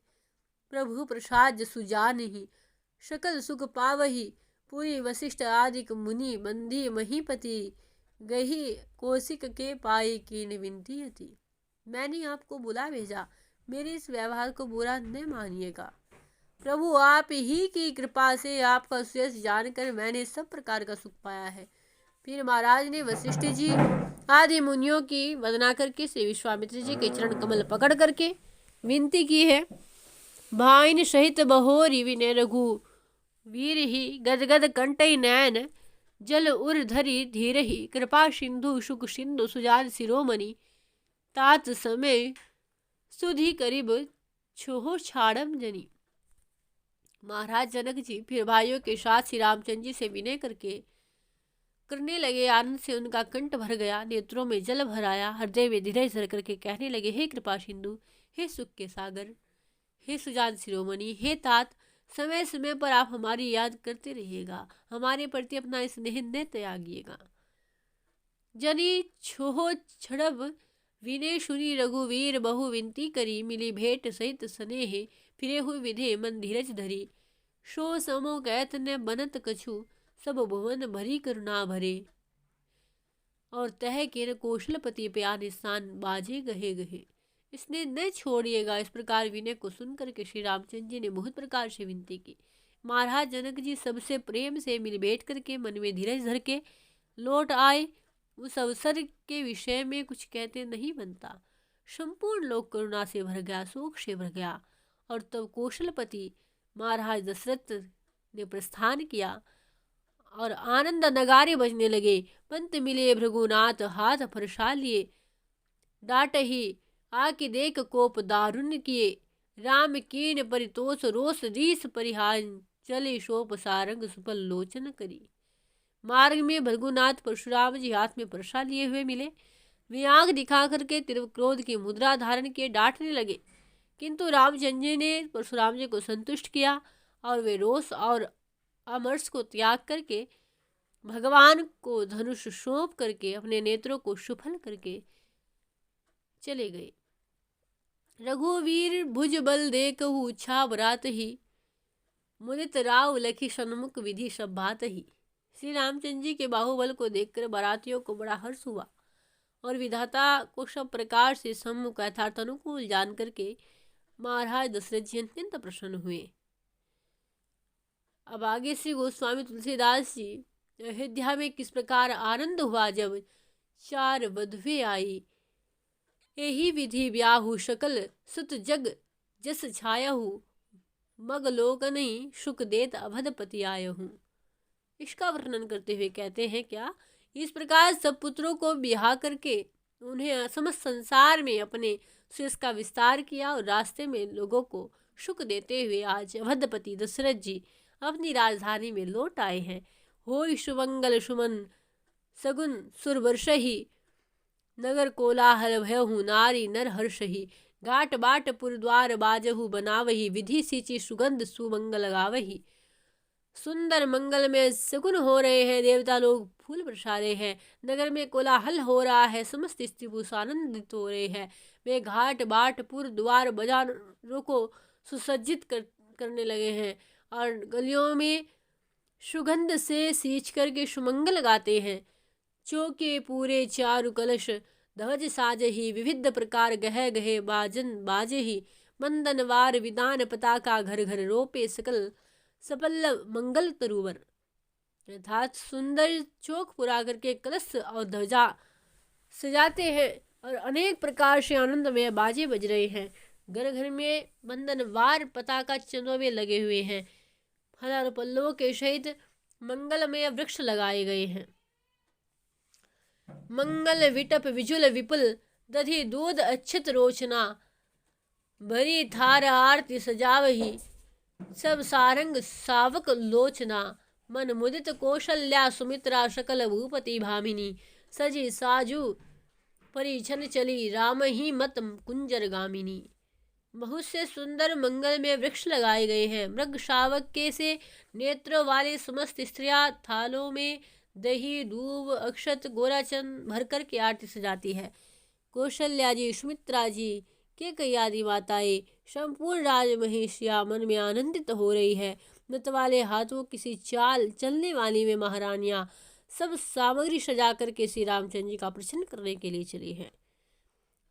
Speaker 1: प्रभु प्रसाद सुजानहि सकल सुख पावही। पूरी वशिष्ठ आदिक मुनि बंदी महीपति, गही कौशिक के पाई कीन विनती हति। मैंने आपको बुला भेजा, मेरे इस व्यवहार को बुरा न मानिएगा। प्रभु आप ही की कृपा से आपका सुयश जानकर मैंने सब प्रकार का सुख पाया है। फिर महाराज ने वशिष्ठ जी आदि मुनियों की वंदना करके श्री विश्वामित्र जी के चरण कमल पकड़ करके विनती की है। भाइन सहित बहोरी विनय रघु वीर ही, गदगद कंटई नैन जल उर धरी धीर ही। कृपा सिंधु सुख सिंधु सुजान शिरोमणि, तात समय सुधि करीब छोहो छाड़म जनी। महाराज जनक जी फिर भाइयों के साथ श्री रामचंद्र जी से विनय करने लगे। आनंद से उनका कंठ भर गया, नेत्रों में जल भर आया, हृदय में धीरज धर करके कहने लगे, हे कृपा सिंधु, हे सुख के सागर, हे सुजान शिरोमणि, हे तात, समय समय पर आप हमारी याद करते रहिएगा, हमारे प्रति अपना स्नेह न त्यागिएगा। जनी छोहो छड़ब विनय सुनी रघुवीर बहु विनती करी। मिली भेंट सहित स्नेह फिरे हुए विधे मन धीरज धरी। सो समो कहत न बनत कछु, सब भुवन भरी करुणा भरे। और तह के कौशलपति प्या निशान बाजे गहे गहे। इसने न छोड़िएगा। इस प्रकार विनय को सुनकर के श्री रामचंद्र जी ने बहुत प्रकार से विनती की। महाराज जनक जी सबसे प्रेम से मिल बैठ करके मन में धीरज धर के लौट आए। उस अवसर के विषय में कुछ कहते नहीं बनता। संपूर्ण लोक करुणा से भर गया, शोक से भर गया। और तब कौशलपति महाराज दशरथ ने प्रस्थान किया और आनंद नगारे बजने लगे। पंत मिले भृगुनाथ हाथ फरसा लिए, डांट ही आके देख कोप दारुण किए। राम कीन परितोष रोष रीस परिहान, चले शोप सारंग सुफल लोचन करी। मार्ग में भृगुनाथ परशुराम जी हाथ में परसा लिए हुए मिले। वे आंख दिखा करके तीव्र क्रोध की मुद्रा धारण किए डांटने लगे, किंतु रामचंद्र जी ने परशुराम जी को संतुष्ट किया और वे रोष और अमर्ष को त्याग करके भगवान को धनुष सौंप करके अपने नेत्रों को सुफल करके चले गए। रघुवीर भुज बल देखहु छाब रात ही, मुदित राव लखी सन्मुख विधि सब बात ही। श्री रामचंद्र जी के बाहुबल को देखकर बारातियों को बड़ा हर्ष हुआ और विधाता को सब प्रकार से सम्मुख यथार्थ अनुकूल जान करके महाराज दशरथ जी अत्यंत प्रसन्न हुए। अब आगे श्री गोस्वामी तुलसीदास जी अयोध्या में किस प्रकार आनंद हुआ जब चार वधुएं आई। यही विधि ब्याहु सकल सुत जग जस छायहु, मग लोकनि सुख देत अभदपति आयहु। इसका वर्णन करते हुए कहते हैं क्या, इस प्रकार सब पुत्रों को ब्याह करके उन्हें समस्त संसार में अपने सुयश का विस्तार किया और रास्ते में लोगों को सुख देते हुए आज अवधपति दशरथ जी अपनी राजधानी में लौट आए हैं। होय सुमंगल सुमन सगुन सुर वर्षहि, नगर कोलाहल भयहु, नारी नर हर्षहि। घाट बाट पुर द्वार बाजहु बनावही, विधि सींची सुगंध सुमंगल गावही। सुंदर मंगल में सगुन हो रहे हैं, देवता लोग फूल बरसा रहे हैं, नगर में कोलाहल हो रहा है, समस्त स्त्री पुरुष आनंदित हो रहे हैं। वे घाट बाट पुर द्वार बाजारों को सुसज्जित करने लगे हैं और गलियों में सुगंध से सींच करके सुमंगल गाते हैं। चौके पूरे चारु कलश, ध्वज साजही, विविध प्रकार गहे गहे बाजन बाजही। मंदनवार विदान पताका, घर घर रोपे सकल सपल्लव मंगल तरुवर। अर्थात सुंदर चौक पुरा करके कलश और ध्वजा सजाते हैं और अनेक प्रकार से आनंद में बाजे बज रहे हैं। घर घर में बंधनवार पताका चंदोवे लगे हुए हैं, फल और पल्लवों के सहित मंगलमय वृक्ष लगाए गए हैं। मंगल विटप विजुल विपुल, दधि दूध अच्छत रोचना। भरी थार आरती सजावही, सब सारंग सावक लोचना। मन मुदित कौशल्या सुमित्रा, सकल भूपति भामिनी। सजी साजू परिछन चली, राम ही मत कुंजर गामिनी। बहुत से सुंदर मंगल में वृक्ष लगाए गए हैं। मृग शावक के से नेत्रों वाले समस्त स्त्रियां थालों में दही दूब अक्षत गोराचन भर कर के आरती सजाती है। कौशल्या जी, सुमित्रा जी, के कई आदि माताएं, संपूर्ण राजमहिषियां मन में आनंदित हो रही है। नत वाले हाथों किसी चाल चलने वाली में महारानियां सब सामग्री सजा करके श्री रामचंद्र जी का प्रसन्न करने के लिए चली हैं।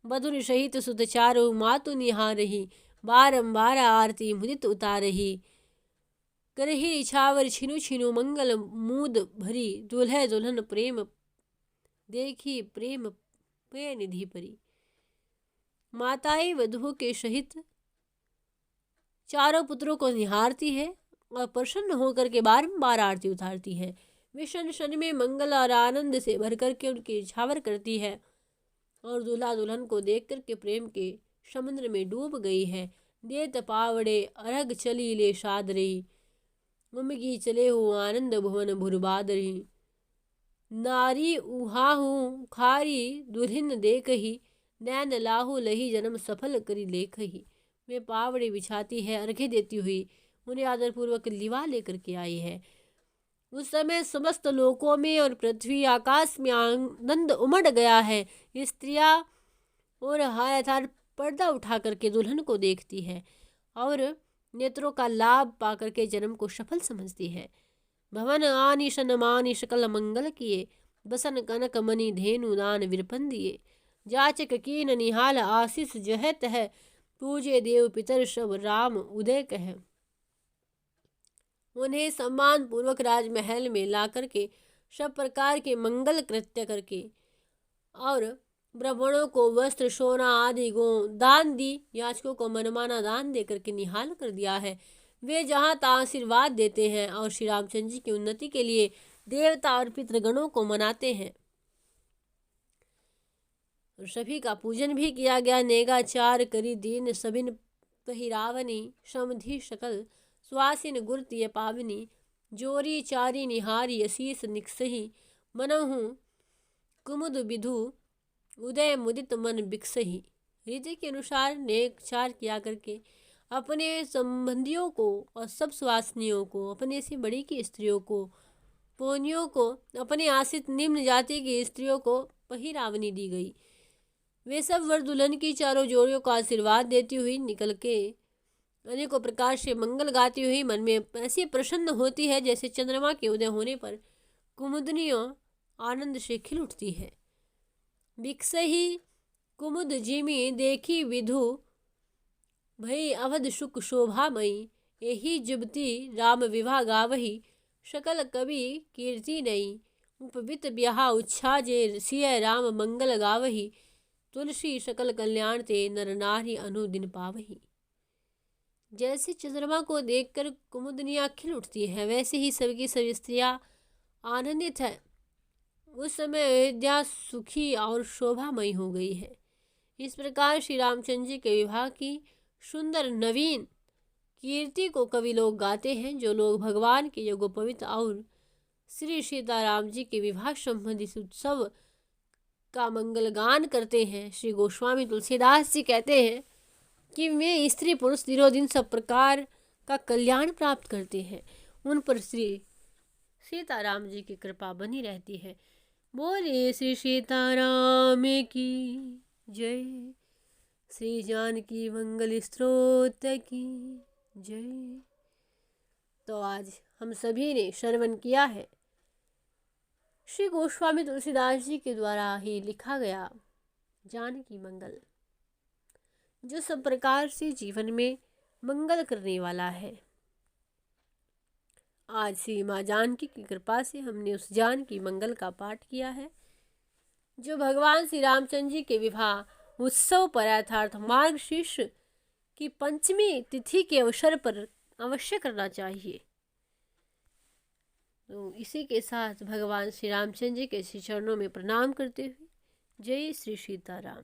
Speaker 1: बधुर सहित सुत चारो, मातु निहारही, बारंबार आरती मुदित उतारही। करही इछावर छिनु छिनु, मंगल मूद भरी। दुल्हे दुल्हन प्रेम देखी, प्रेम पे निधि परी। माताएं वधुओं के सहित चारों पुत्रों को निहारती है और प्रसन्न होकर के बारंबार आरती उतारती है। वे क्षण क्षण में मंगल और आनंद से भर करके उनकी छावर करती है और दूल्हा दुल्हन को देख करके प्रेम के समुद्र में डूब गई है। देत पावड़े अरग चली ले साद रही, उमगी चले हो आनंद भुवन भुरबाद रही। नारी उहाहू खारी दुल्हन देखही, नैन लाहू लही जन्म सफल करी लेखही। वे पावड़े बिछाती है, अर्घ्य देती हुई उन्हें आदरपूर्वक लिवा लेकर के आई है। उस समय समस्त लोकों में और पृथ्वी आकाश में आनंद उमड़ गया है। स्त्रियां और हाथ पर्दा उठा करके दुल्हन को देखती है और नेत्रों का लाभ पा करके जन्म को सफल समझती है। भवन आनी शन मानी सकल मंगल किए, बसन कनक मणि धेनु दान विरपन दिए। जाचक कीन निहाल आशीष जहत है, पूजे देव पितर सब राम उदय कह। उन्हें सम्मान पूर्वक राजमहल में ला करके सब प्रकार के मंगल कृत्य करके और ब्राह्मणों को वस्त्र सोना आदि गो दान दी। याचकों को मनमाना दान दे करके निहाल कर दिया है। वे जहाँ तहाँ आशीर्वाद देते हैं और श्री रामचंद्र जी की उन्नति के लिए देवता और पितृगणों को मनाते हैं और सभी का पूजन भी किया गया। नेगाचार करी दीन सबिन पहिरावनी, समधि सकल स्वासिन गुरतिय पावनी। जोरी चारी निहारी असीस निकसही, मनहु कुमुद विधु उदय मुदित मन बिकसही। रीति के अनुसार नेकचार किया करके अपने संबंधियों को और सब स्वासनियों को, अपने से बड़ी की स्त्रियों को, पोनियों को, अपने आश्रित निम्न जाति की स्त्रियों को पहिरावनी दी गई। वे सब वर दुल्हन की चारों जोड़ियों को आशीर्वाद देती हुई निकल के अनेकों प्रकार से मंगल गाती हुई मन में ऐसी प्रसन्न होती है जैसे चंद्रमा के उदय होने पर कुमुदनियों आनंद से खिल उठती है। बिकसही कुमुद जिमी देखी विधु, भई अवध सुख शोभामयी। यही जुबती राम विवाह गावही, सकल कवि कीर्ति नई। उपवित ब्याह उच्छा जे सिय राम मंगल गावही, तुलसी सकल कल्याण ते नर नारी अनुदिन पावही। जैसे चंद्रमा को देखकर कुमुदनियाँ खिल उठती है वैसे ही सबकी सभी स्त्रियाँ आनंदित है। उस समय अयोध्या सुखी और शोभामयी हो गई है। इस प्रकार श्री रामचंद्र जी के विवाह की सुंदर नवीन कीर्ति को कवि लोग गाते हैं। जो लोग भगवान के योगोपवित और श्री सीताराम जी के विवाह संबंधित उत्सव का मंगल गान करते हैं। श्री गोस्वामी तुलसीदास जी कहते हैं कि वे स्त्री पुरुष दिनों दिन सब प्रकार का कल्याण प्राप्त करते हैं, उन पर श्री सीताराम जी की कृपा बनी रहती है। बोले श्री सीताराम की जय, श्री जानकी मंगल स्तोत्र की जय। तो आज हम सभी ने श्रवण किया है श्री गोस्वामी तुलसीदास जी के द्वारा ही लिखा गया जानकी मंगल, जो सब प्रकार से जीवन में मंगल करने वाला है। आज श्री माँ जानकी की कृपा से हमने उस जानकी मंगल का पाठ किया है, जो भगवान श्री रामचंद्र जी के विवाह उत्सव पर अर्थात मार्गशीर्ष की पंचमी तिथि के अवसर पर अवश्य करना चाहिए। तो इसी के साथ भगवान श्री रामचंद्र जी के श्री चरणों में प्रणाम करते हुए जय श्री सीताराम।